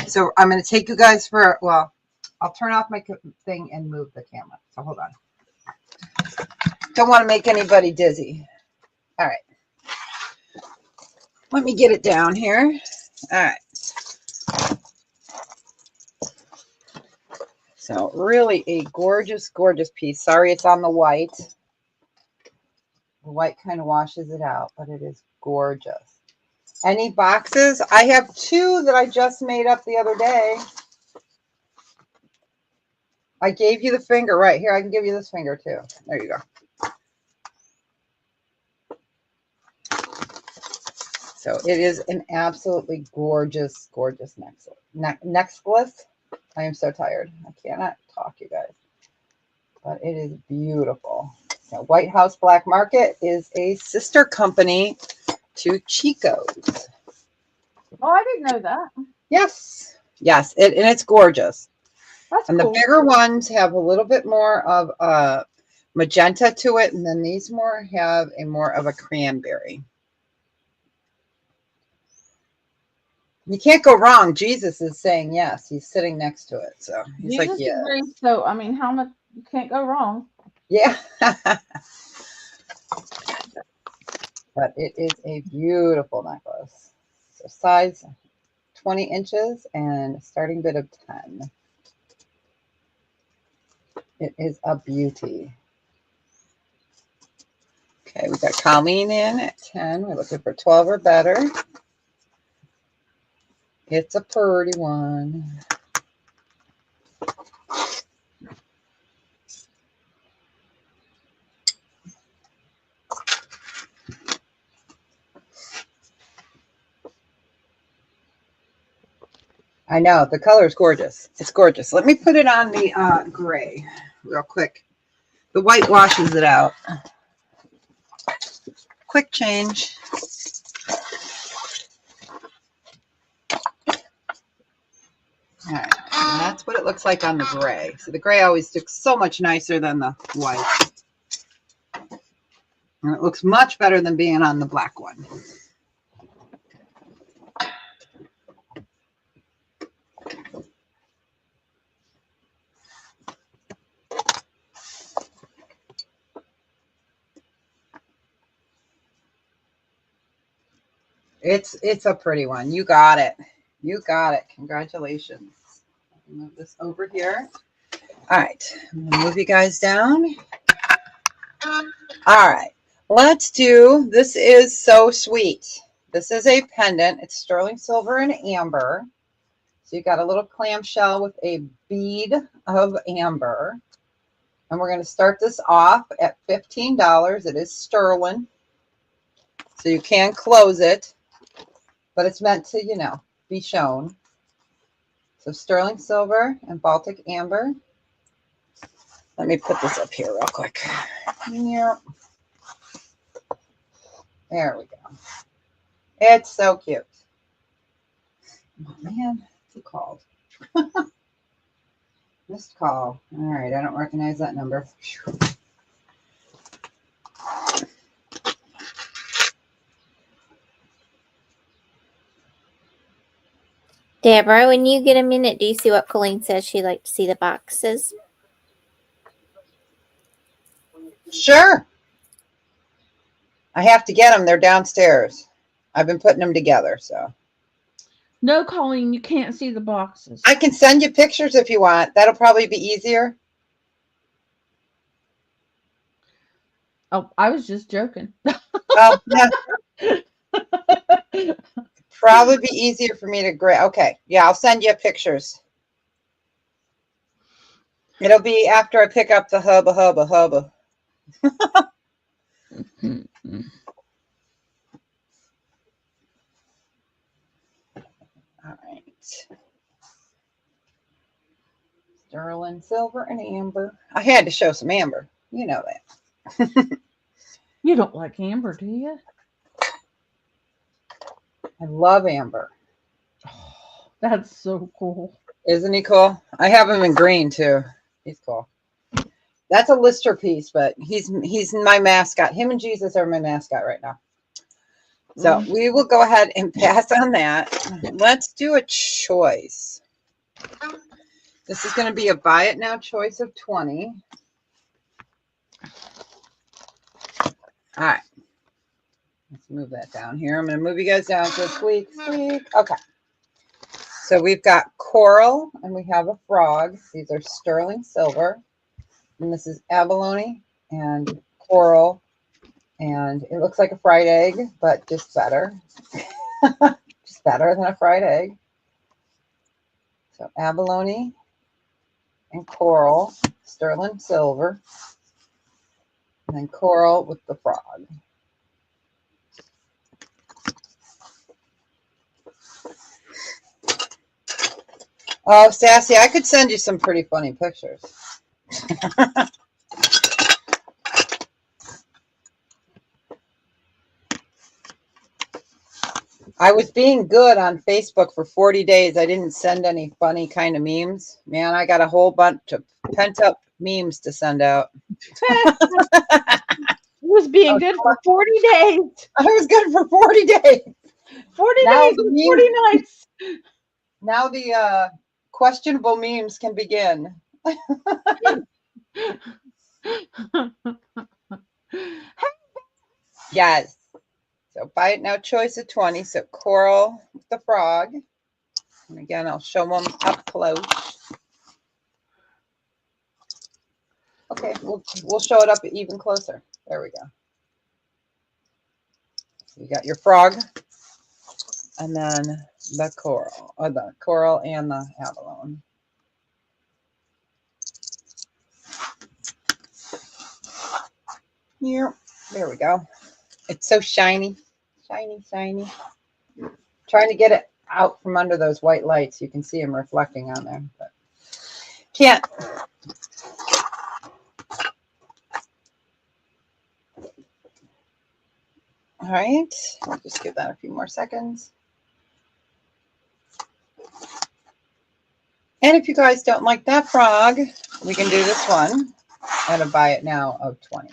So I'm going to take you guys for, well, I'll turn off my thing and move the camera. So hold on. Don't want to make anybody dizzy. All right. Let me get it down here. All right. So really a gorgeous, gorgeous piece. Sorry it's on the white. The white kind of washes it out, but it is gorgeous. Any boxes? I have 2 that I just made up the other day. I gave you the finger right here. I can give you this finger too. There you go. So it is an absolutely gorgeous, gorgeous necklace. I am so tired. I cannot talk, you guys. but it is beautiful. So White House Black Market is a sister company to Chico's. Oh, I didn't know that. Yes, yes, and it's gorgeous. That's And cool. the bigger ones have a little bit more of magenta to it, and then these have more of a cranberry. You can't go wrong. Jesus is saying yes. He's sitting next to it, so he's Jesus like, yeah, agrees, so I mean, how much you can't go wrong. yeah. But it is a beautiful necklace. So size 20 inches and starting bid of 10. It is a beauty. Okay, we got Colleen in at 10. We're looking for 12 or better. It's a pretty one. I know, the color is gorgeous. It's gorgeous. Let me put it on the gray real quick. The white washes it out. Quick change. All right, and that's what it looks like on the gray. So the gray always looks so much nicer than the white. And it looks much better than being on the black one. It's a pretty one. You got it. You got it. Congratulations. Move this over here. All right. I'm going to move you guys down. All right. Let's do, this is so sweet. This is a pendant. It's sterling silver and amber. So you got a little clamshell with a bead of amber. And we're going to start this off at $15. It is sterling. So you can close it. But it's meant to, you know, be shown. So sterling silver and Baltic amber. Let me put this up here real quick. Yeah. There we go. It's so cute. Oh, man, who called? Missed call. All right, I don't recognize that number. Whew. Deborah, when you get a minute, do you see what Colleen says she'd like to see the boxes? Sure. I have to get them. They're downstairs. I've been putting them together, so. No, Colleen, you can't see the boxes. I can send you pictures if you want. That'll probably be easier. Oh, I was just joking. Oh, yeah. Probably be easier for me to grab. Okay. Yeah, I'll send you pictures. It'll be after I pick up the hubba. All right. Sterling silver and amber. I had to show some amber. You know that. You don't like amber, do you? I love amber. Oh, that's so cool. Isn't he cool? I have him in green too. He's cool. That's a Lister piece, but he's my mascot. Him and Jesus are my mascot right now. So we will go ahead and pass on that. Let's do a choice. This is going to be a buy it now choice of 20. All right. Let's move that down here. I'm going to move you guys down to a squeak. Okay. So we've got coral and we have a frog. These are sterling silver. And this is abalone and coral. And it looks like a fried egg, but just better. Just better than a fried egg. So abalone and coral, sterling silver. And then coral with the frog. Oh, Sassy, I could send you some pretty funny pictures. I was being good on Facebook for 40 days. I didn't send any funny kind of memes. Man, I got a whole bunch of pent up memes to send out. It was being good for 40 days. I was good for 40 days. 40 Now days the and memes, 40 nights. now the questionable memes can begin. Yes. So buy it now, choice of 20. So coral with the frog. And again, I'll show them up close. Okay, we'll show it up even closer. There we go. You got your frog, and then the coral, or the coral and the abalone. Here, there we go. It's so shiny, shiny, shiny. Trying to get it out from under those white lights. You can see them reflecting on there, but can't. All right, I'll just give that a few more seconds. And if you guys don't like that frog, we can do this one at a buy it now of 20.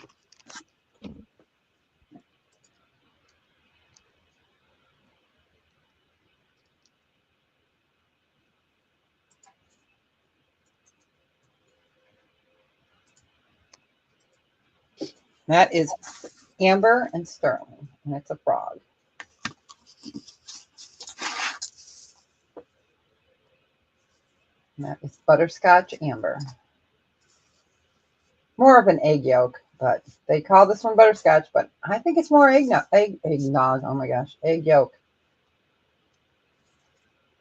That is amber and sterling, and it's a frog. And that is butterscotch amber. More of an egg yolk, but they call this one butterscotch, but I think it's more eggnog. Oh my gosh, egg yolk.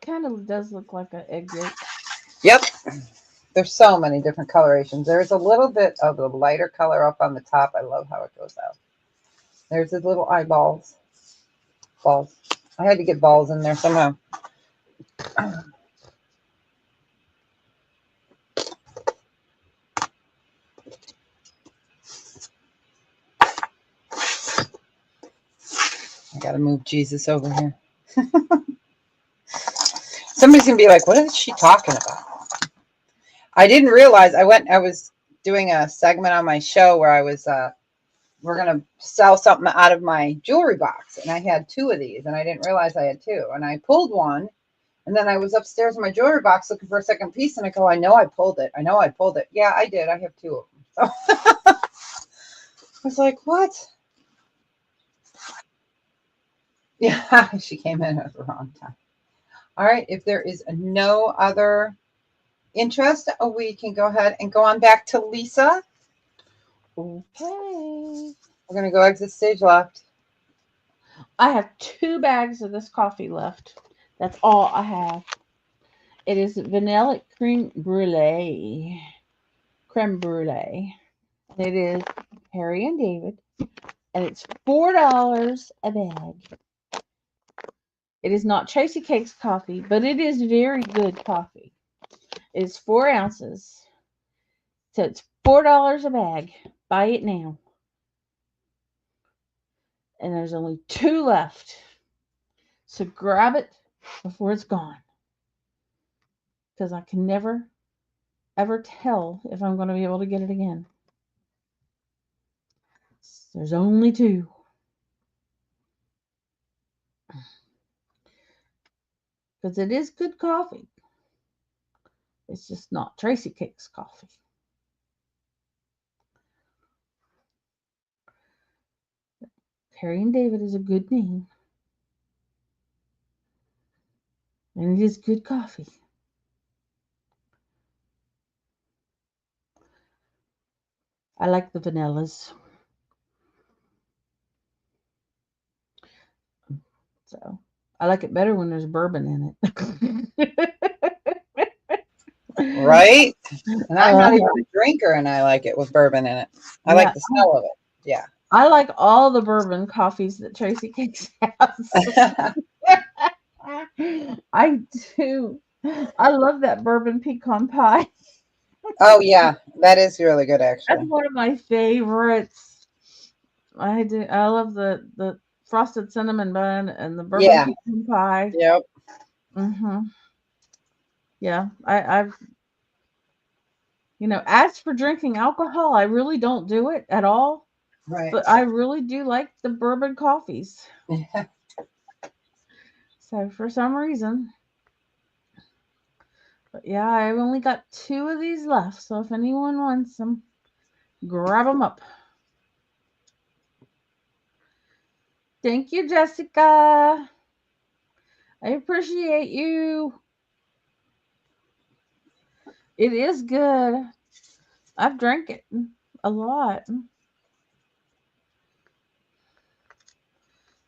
Kind of does look like an egg yolk. Yep. There's so many different colorations. There's a little bit of the lighter color up on the top. I love how it goes out. There's his little eyeballs. Balls. I had to get balls in there somehow. I got to move Jesus over here. Somebody's going to be like, what is she talking about? I didn't realize I was doing a segment on my show where I was, we're going to sell something out of my jewelry box. And I had 2 of these and I didn't realize I had 2. And I pulled one and then I was upstairs in my jewelry box looking for a second piece. And I go, I know I pulled it. I know I pulled it. Yeah, I did. I have 2 of them. So I was like, what? Yeah, she came in at the wrong time. All right. If there is no other interest, we can go ahead and go on back to Lisa. Okay. We're going to go exit stage left. I have 2 bags of this coffee left. That's all I have. It is vanilla creme brulee. Creme brulee. And it is Harry and David. And it's $4 a bag. It is not Tracy Cake's coffee, but it is very good coffee. It is 4 ounces. So it's $4 a bag. Buy it now. And there's only 2 left. So grab it before it's gone. Because I can never, ever tell if I'm going to be able to get it again. There's only 2. Because it is good coffee. It's just not Tracy Cake's coffee. Harry and David is a good name. And it is good coffee. I like the vanillas. So I like it better when there's bourbon in it. Right? And I'm not even a drinker and I like it with bourbon in it. I like the smell of it. Yeah. I like all the bourbon coffees that Tracy Cakes has. I do. I love that bourbon pecan pie. Oh yeah, that is really good That's actually. one of my favorites. I do. I love the frosted cinnamon bun and the bourbon Yeah. pecan pie. Yep. Mm-hmm. Yeah, I've as for drinking alcohol, I really don't do it at all. Right. But I really do like the bourbon coffees. Yeah. So for some reason. But yeah, I've only got 2 of these left. So if anyone wants them, grab them up. Thank you, Jessica. I appreciate you. It is good. I've drank it a lot.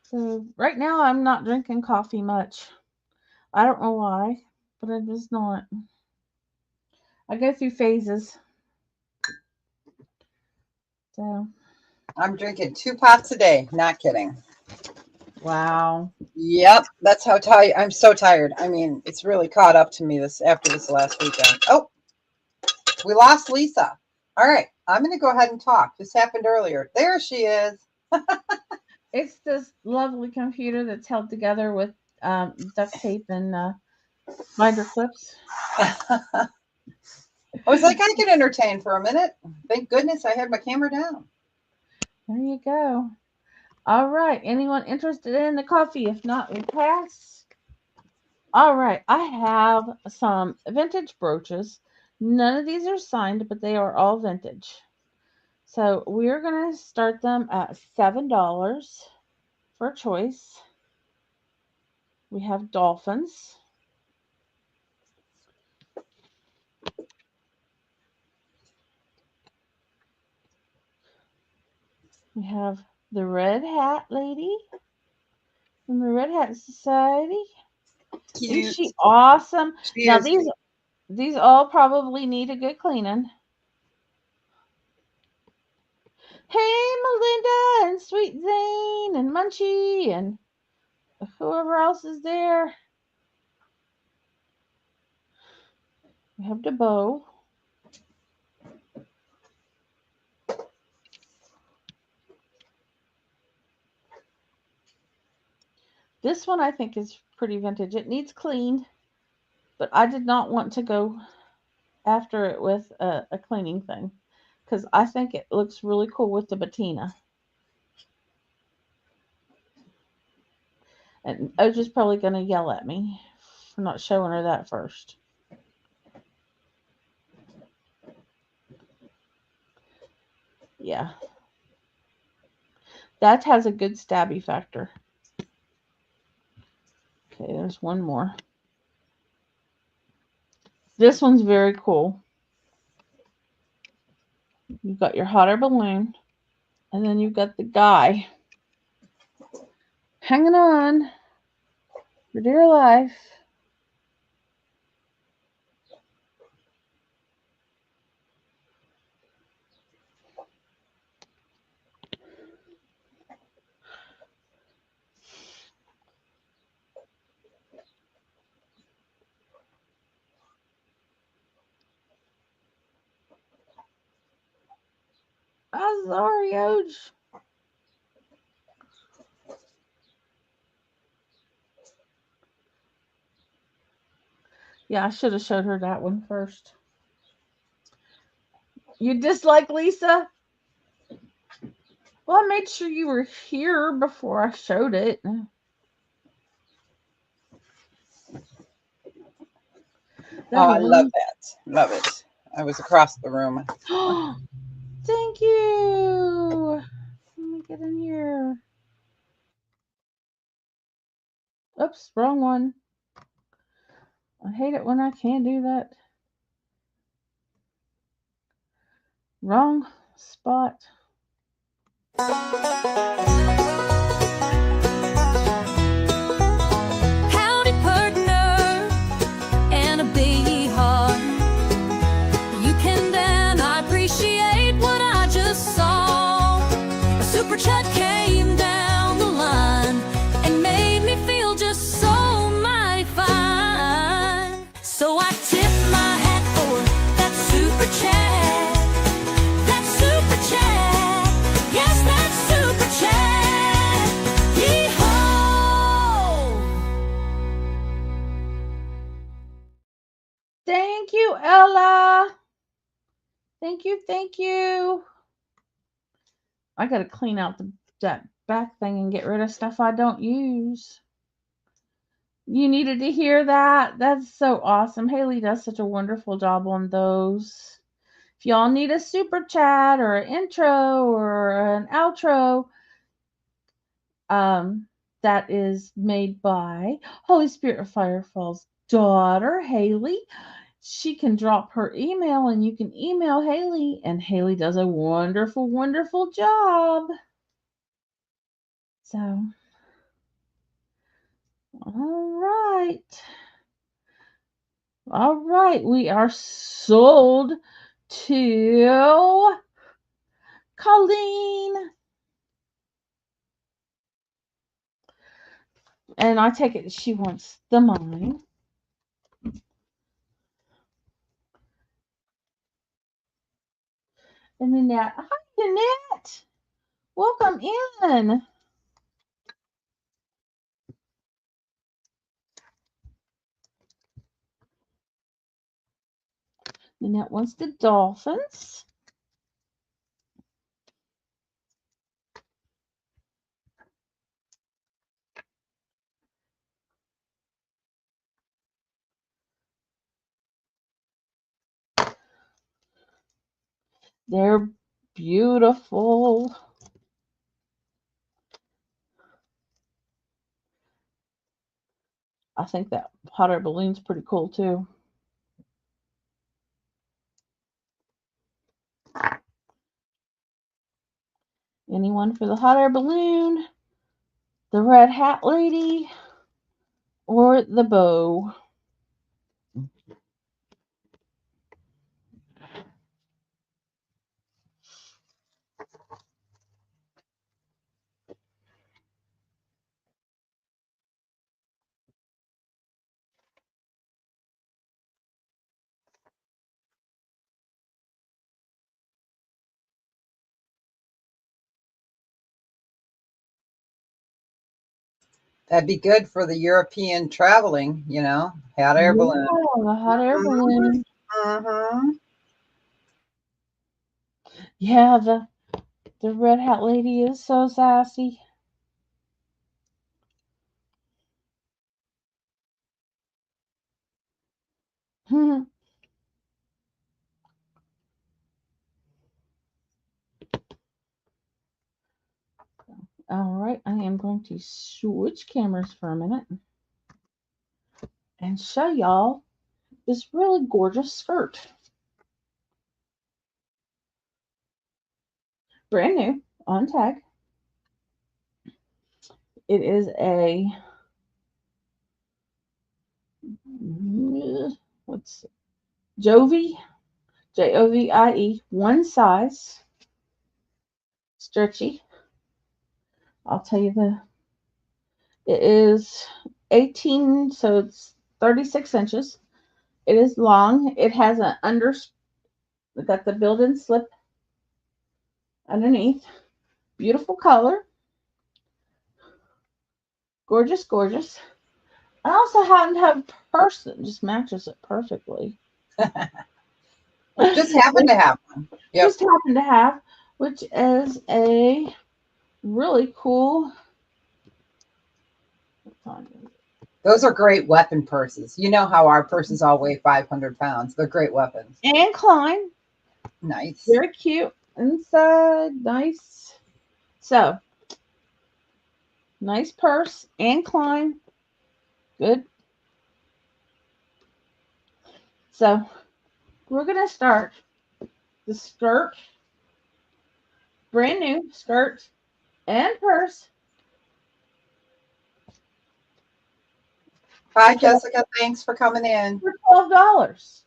So right now I'm not drinking coffee much. I don't know why, but I'm just not. I go through phases. So I'm drinking 2 pots a day. Not kidding. wow. Yep. That's how tired. I'm so tired. I mean, it's really caught up to me after this last weekend. Oh, we lost Lisa. All right. I'm going to go ahead and talk. This happened earlier. There she is. It's this lovely computer that's held together with duct tape and binder clips. I was like, I get entertained for a minute. Thank goodness I had my camera down. There you go. All right. Anyone interested in the coffee? If not, we'll pass. All right. I have some vintage brooches. None of these are signed, but they are all vintage. So we're going to start them at $7 for choice. We have dolphins. We have the Red Hat Lady from the Red Hat Society. Cute. Is she awesome? She Now is. these all probably need a good cleaning. Hey, Melinda and Sweet Zane and Munchie and whoever else is there. We have DeBow. This one I think is pretty vintage. It needs cleaned, but I did not want to go after it with a cleaning thing because I think it looks really cool with the patina. And Oja's probably going to yell at me for not showing her that first. Yeah. That has a good stabby factor. Okay, there's one more. This one's very cool. You've got your hot air balloon, and then you've got the guy hanging on for dear life. I'm sorry, Oj. Yeah, I should have showed her that one first. You dislike Lisa? Well, I made sure you were here before I showed it. I love that. Love it. I was across the room. Thank you. Let me get in here. Oops, wrong one. I hate it when I can't do that. Wrong spot. Howdy, partner, and a big heart. You can then I appreciate what I just saw. A super chat came down the line and made me feel just so mighty fine. So I tip my hat for that super chat. That super chat. Yes, that super chat. Thank you, Ella. Thank you, thank you. I gotta clean out that back thing and get rid of stuff I don't use. You needed to hear that? That's so awesome. Haley does such a wonderful job on those. If y'all need a super chat or an intro or an outro, that is made by Holy Spirit of Firefall's daughter, Haley. She can drop her email and you can email Haley, and Haley does a wonderful, wonderful job. So, all right. All right. We are sold to Colleen. And I take it she wants the mine. And Nanette. Hi, Nanette. Welcome in. Nanette wants the dolphins. They're beautiful. I think that hot air balloon's pretty cool too. Anyone for the hot air balloon, the red hat lady, or the bow? That'd be good for the European traveling, you know, hot air balloon. The hot air balloon. Mm-hmm. Yeah, the red hat lady is so sassy. All right, I am going to switch cameras for a minute and show y'all this really gorgeous skirt. Brand new on tag. It is a what's Jovie, Jovie, one size, stretchy. I'll tell you it is 18, so it's 36 inches. It is long. It has got the built-in slip underneath. Beautiful color. Gorgeous, gorgeous. I also happen to have a purse that just matches it perfectly. Just happen to have one. Yep. Just happen to have, which is a really cool. Those are great weapon purses. You know how our purses all weigh 500 pounds. They're great weapons. And Klein. Nice. Very cute. Inside, nice. So, nice purse and Klein. Good. So, we're going to start the skirt. Brand new skirt and purse. Hi, Jessica. Thanks for coming in. For $12.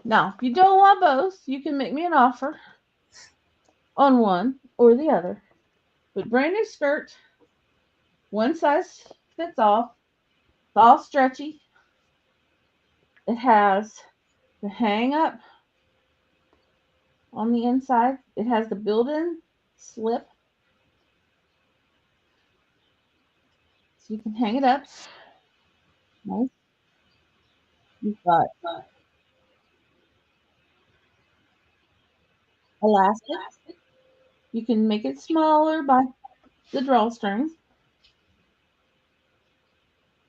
Now, if you don't want both, you can make me an offer on one or the other. But brand new skirt, one size fits all. It's all stretchy. It has the hang up on the inside. It has the built-in slip, so you can hang it up. Nice. You've got elastic. You can make it smaller by the drawstring.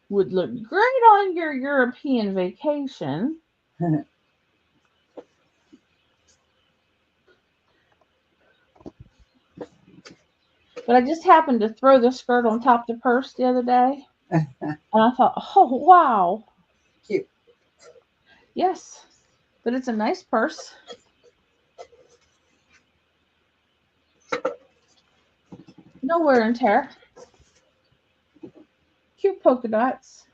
Would look great on your European vacation. But I just happened to throw the skirt on top of the purse the other day. And I thought, oh, wow. Cute. Yes. But it's a nice purse. No wear and tear. Cute polka dots.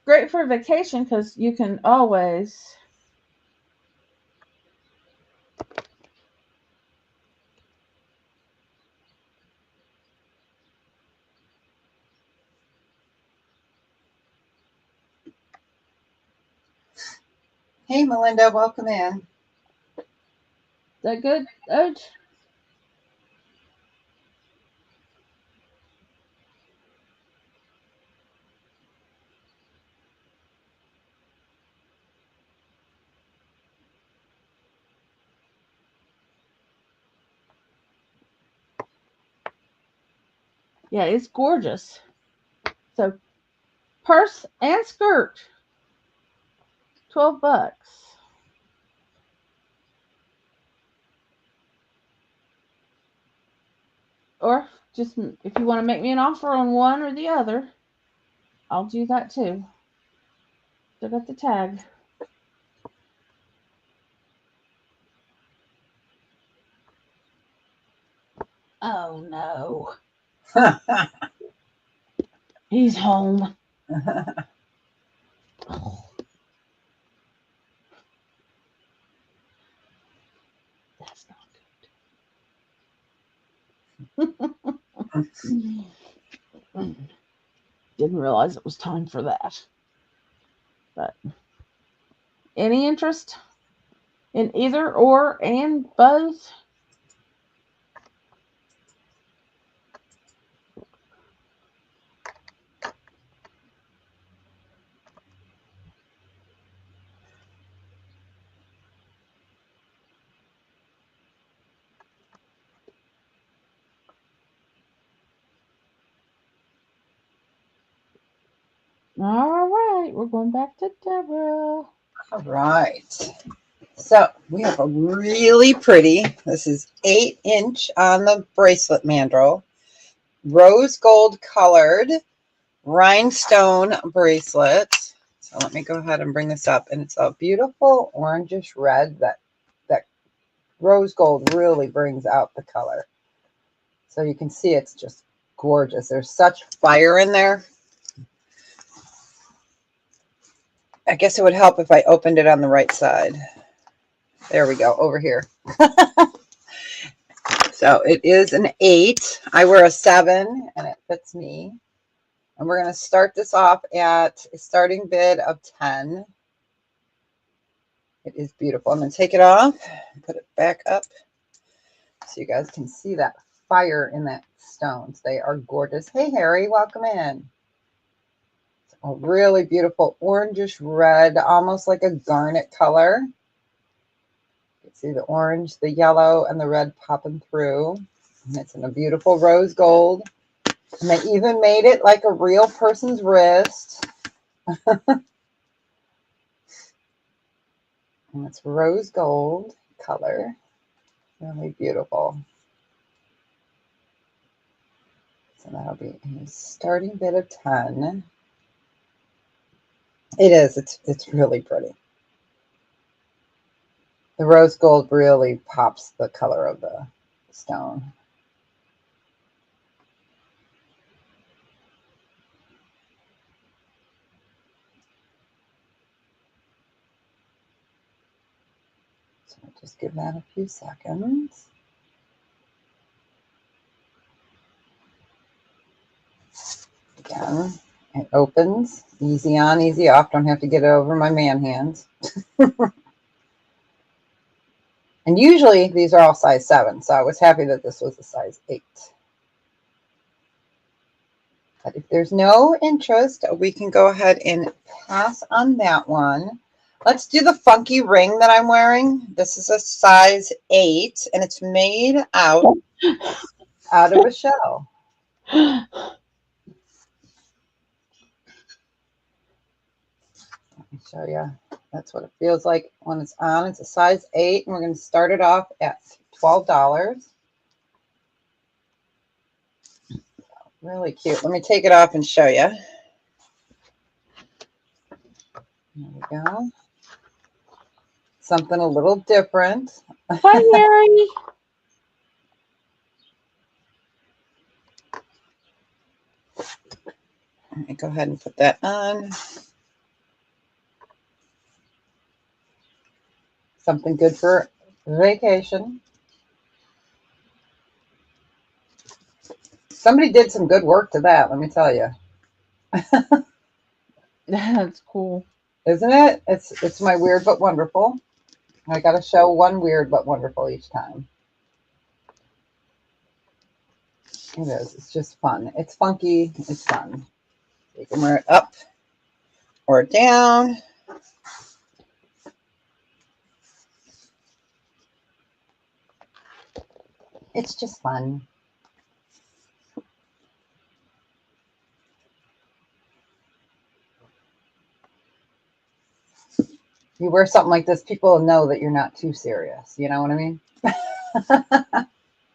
Great for vacation because you can always Hey, Melinda, welcome in. Is that good, Oj? Yeah, it's gorgeous. So purse and skirt, $12. Or just if you want to make me an offer on one or the other, I'll do that too. Still got the tag. Oh no. He's home. Oh, that's not good. Didn't realize it was time for that. But any interest in either or and both? All right, we're going back to Debra. All right. So we have a really pretty, this is 8-inch on the bracelet mandrel, rose gold colored rhinestone bracelet. So let me go ahead and bring this up. And it's a beautiful orangish red that rose gold really brings out the color. So you can see it's just gorgeous. There's such fire in there. I guess it would help if I opened it on the right side. There we go, over here. So it is an 8. I wear a 7 and it fits me. And we're going to start this off at a starting bid of 10. It is beautiful. I'm going to take it off and put it back up so you guys can see that fire in that stones. They are gorgeous. Hey, Harry, welcome in. It's a really beautiful orangish red, almost like a garnet color. You can see the orange, the yellow, and the red popping through. And it's in a beautiful rose gold. And they even made it like a real person's wrist. And it's rose gold color. Really beautiful. So that'll be a starting bid of 10. It is. It's really pretty. The rose gold really pops the color of the stone. So I'll just give that a few seconds. Again, it opens. Easy on, easy off. Don't have to get it over my man hands. And usually these are all size 7, so I was happy that this was a size 8. But if there's no interest, we can go ahead and pass on that one. Let's do the funky ring that I'm wearing. This is a size 8, and it's made out of a shell. Let me show you. That's what it feels like when it's on. It's a size 8, and we're going to start it off at $12. Really cute. Let me take it off and show you. There we go. Something a little different. Hi, Mary. Let me go ahead and put that on. Something good for vacation. Somebody did some good work to that, let me tell you. That's cool. Isn't it? It's my weird but wonderful. I got to show one weird but wonderful each time. It is. It's just fun. It's funky. It's fun. You can wear it up or down. It's just fun. You wear something like this, people know that you're not too serious. You know what I mean?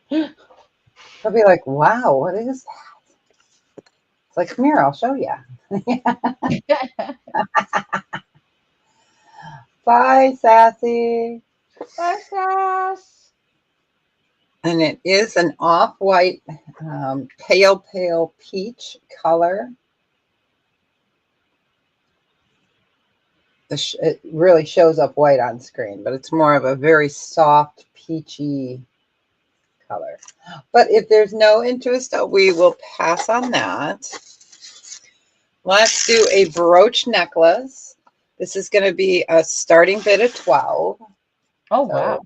They'll be like, wow, what is that? It's like, come here, I'll show you. Bye, Sassy. Bye, Sass. And it is an off-white, pale peach color. It really shows up white on screen, but it's more of a very soft, peachy color. But if there's no interest, we will pass on that. Let's do a brooch necklace. This is going to be a starting bid of 12. Oh, wow.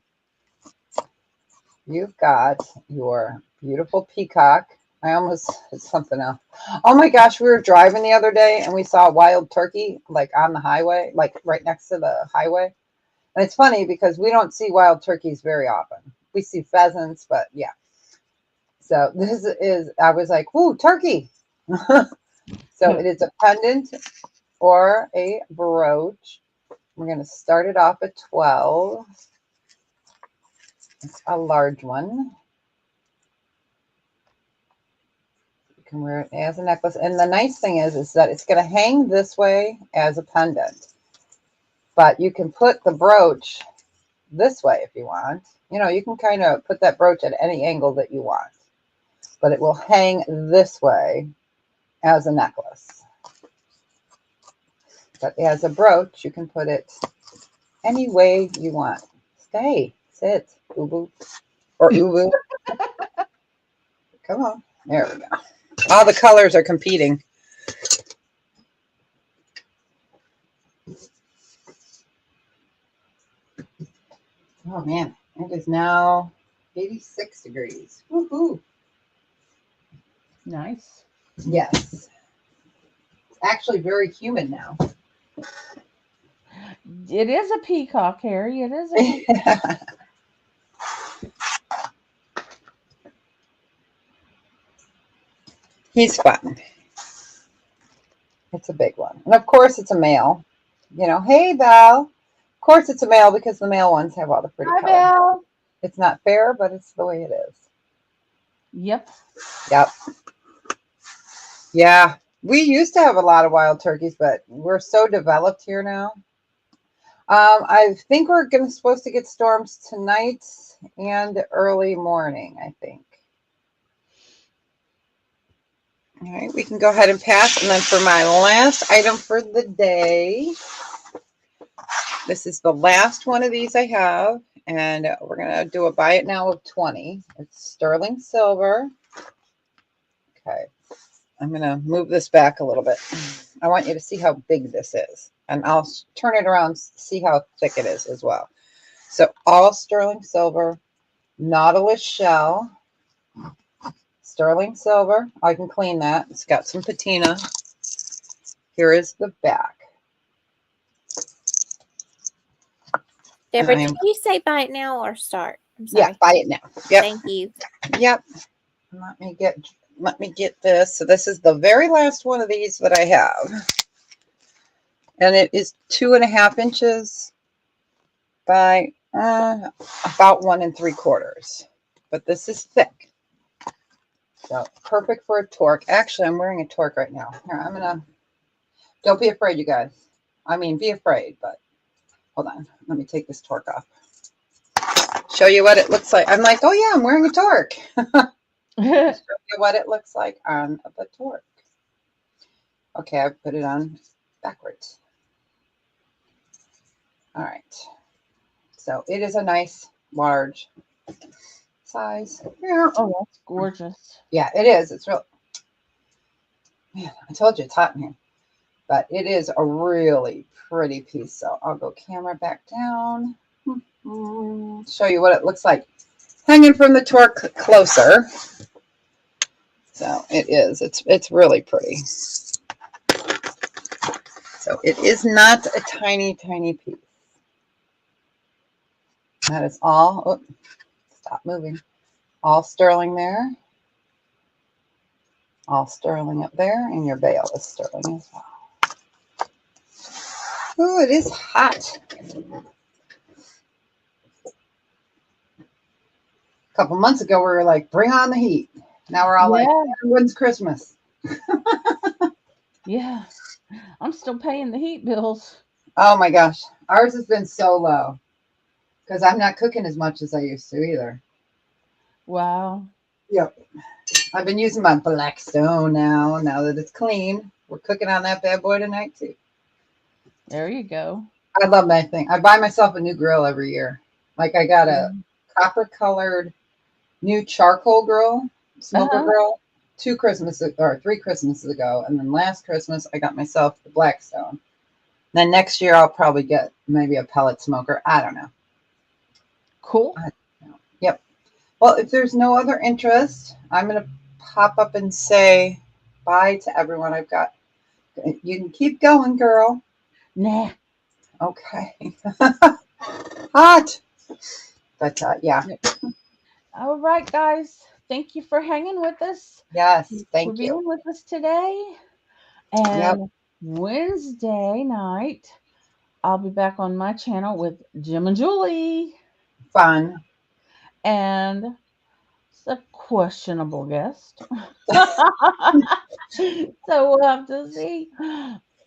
You've got your beautiful peacock. I almost said something else. Oh my gosh, we were driving the other day and we saw a wild turkey like on the highway, like right next to the highway. And it's funny because we don't see wild turkeys very often. We see pheasants, but yeah. So this is, I was like, whoo, turkey. So it is a pendant or a brooch. We're going to start it off at 12. It's a large one. You can wear it as a necklace. And the nice thing is that it's going to hang this way as a pendant. But you can put the brooch this way if you want. You know, you can kind of put that brooch at any angle that you want. But it will hang this way as a necklace. But as a brooch, you can put it any way you want. Stay, sit, ubu, or ubu. Come on. There we go. All the colors are competing. Oh, man. It is now 86 degrees. Woohoo. Nice. Yes. It's actually very humid now. It is a peacock, Harry. It is a peacock. He's fun. It's a big one. And of course it's a male. You know, hey, Val. Of course it's a male because the male ones have all the pretty Hi, colors. Val. It's not fair, but it's the way it is. Yep. Yep. Yeah. We used to have a lot of wild turkeys, but we're so developed here now. I think we're supposed to get storms tonight and early morning, I think. All right, we can go ahead and pass. And then for my last item for the day, this is the last one of these I have. And we're going to do a buy it now of 20. It's sterling silver. Okay. I'm going to move this back a little bit. I want you to see how big this is. And I'll turn it around, see how thick it is as well. So all sterling silver, nautilus shell, sterling silver. I can clean that. It's got some patina. Here is the back. Debra, I am- did you say buy it now or start? I'm Yeah, sorry. buy it now. Yep. Thank you. Yep. Let me get this. So this is the very last one of these that I have. And it is 2.5 inches by about 1 3/4. But this is thick. So perfect for a torque. Actually, I'm wearing a torque right now. Here, don't be afraid, you guys. I mean, be afraid, but hold on. Let me take this torque off. Show you what it looks like. I'm like, oh yeah, I'm wearing a torque. Show you what it looks like on the torque. Okay, I put it on backwards. All right. So it is a nice large size. Yeah. Oh, that's gorgeous. Yeah, it is. It's real. Man, I told you it's hot in here. But it is a really pretty piece. So I'll go camera back down. Show you what it looks like hanging from the torque closer. So it is. It's really pretty. So it is not a tiny, tiny piece. That is all. Oh, stop moving. All sterling there. All sterling up there. And your veil is sterling as well. Oh, it is hot. A couple months ago, we were like, bring on the heat. Now we're all like, when's Christmas? Yeah. I'm still paying the heat bills. Oh my gosh. Ours has been so low because I'm not cooking as much as I used to either. Wow. Yep. I've been using my black stone now that it's clean. We're cooking on that bad boy tonight too. There you go. I love that thing. I buy myself a new grill every year. Like I got a copper colored new charcoal grill, smoker grill, 3 Christmases ago. And then last Christmas, I got myself the Blackstone. Then next year, I'll probably get maybe a pellet smoker. I don't know. Cool. Yep. Well, if there's no other interest, I'm going to pop up and say bye to everyone I've got. You can keep going, girl. Nah. Okay. Hot. But yeah. All right, guys. Thank you for hanging with us. Yes. For Thank being you. with us today. And Wednesday night, I'll be back on my channel with Jim and Julie. Fun. And it's a questionable guest. So we'll have to see.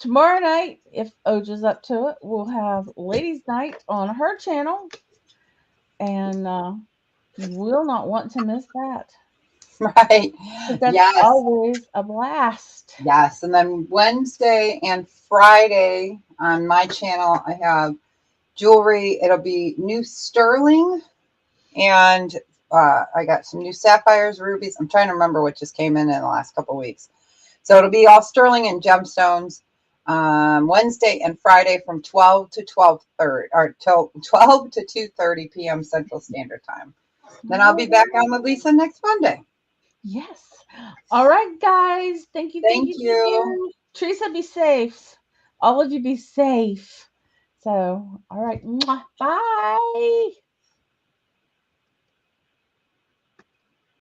Tomorrow night, if Oja's up to it, we'll have Ladies' Night on her channel. And you will not want to miss that. Right. That's always a blast. Yes. And then Wednesday and Friday on my channel, I have jewelry. It'll be new sterling. And I got some new sapphires, rubies. I'm trying to remember what just came in the last couple of weeks. So it'll be all sterling and gemstones Wednesday and Friday from 12 to 12:30 or 12 to 2:30 p.m. Central Standard Time. Then I'll be back on with Lisa next Monday. Yes. All right, guys. Thank you. Thank you. Teresa, be safe. All of you be safe. So, all right. Bye.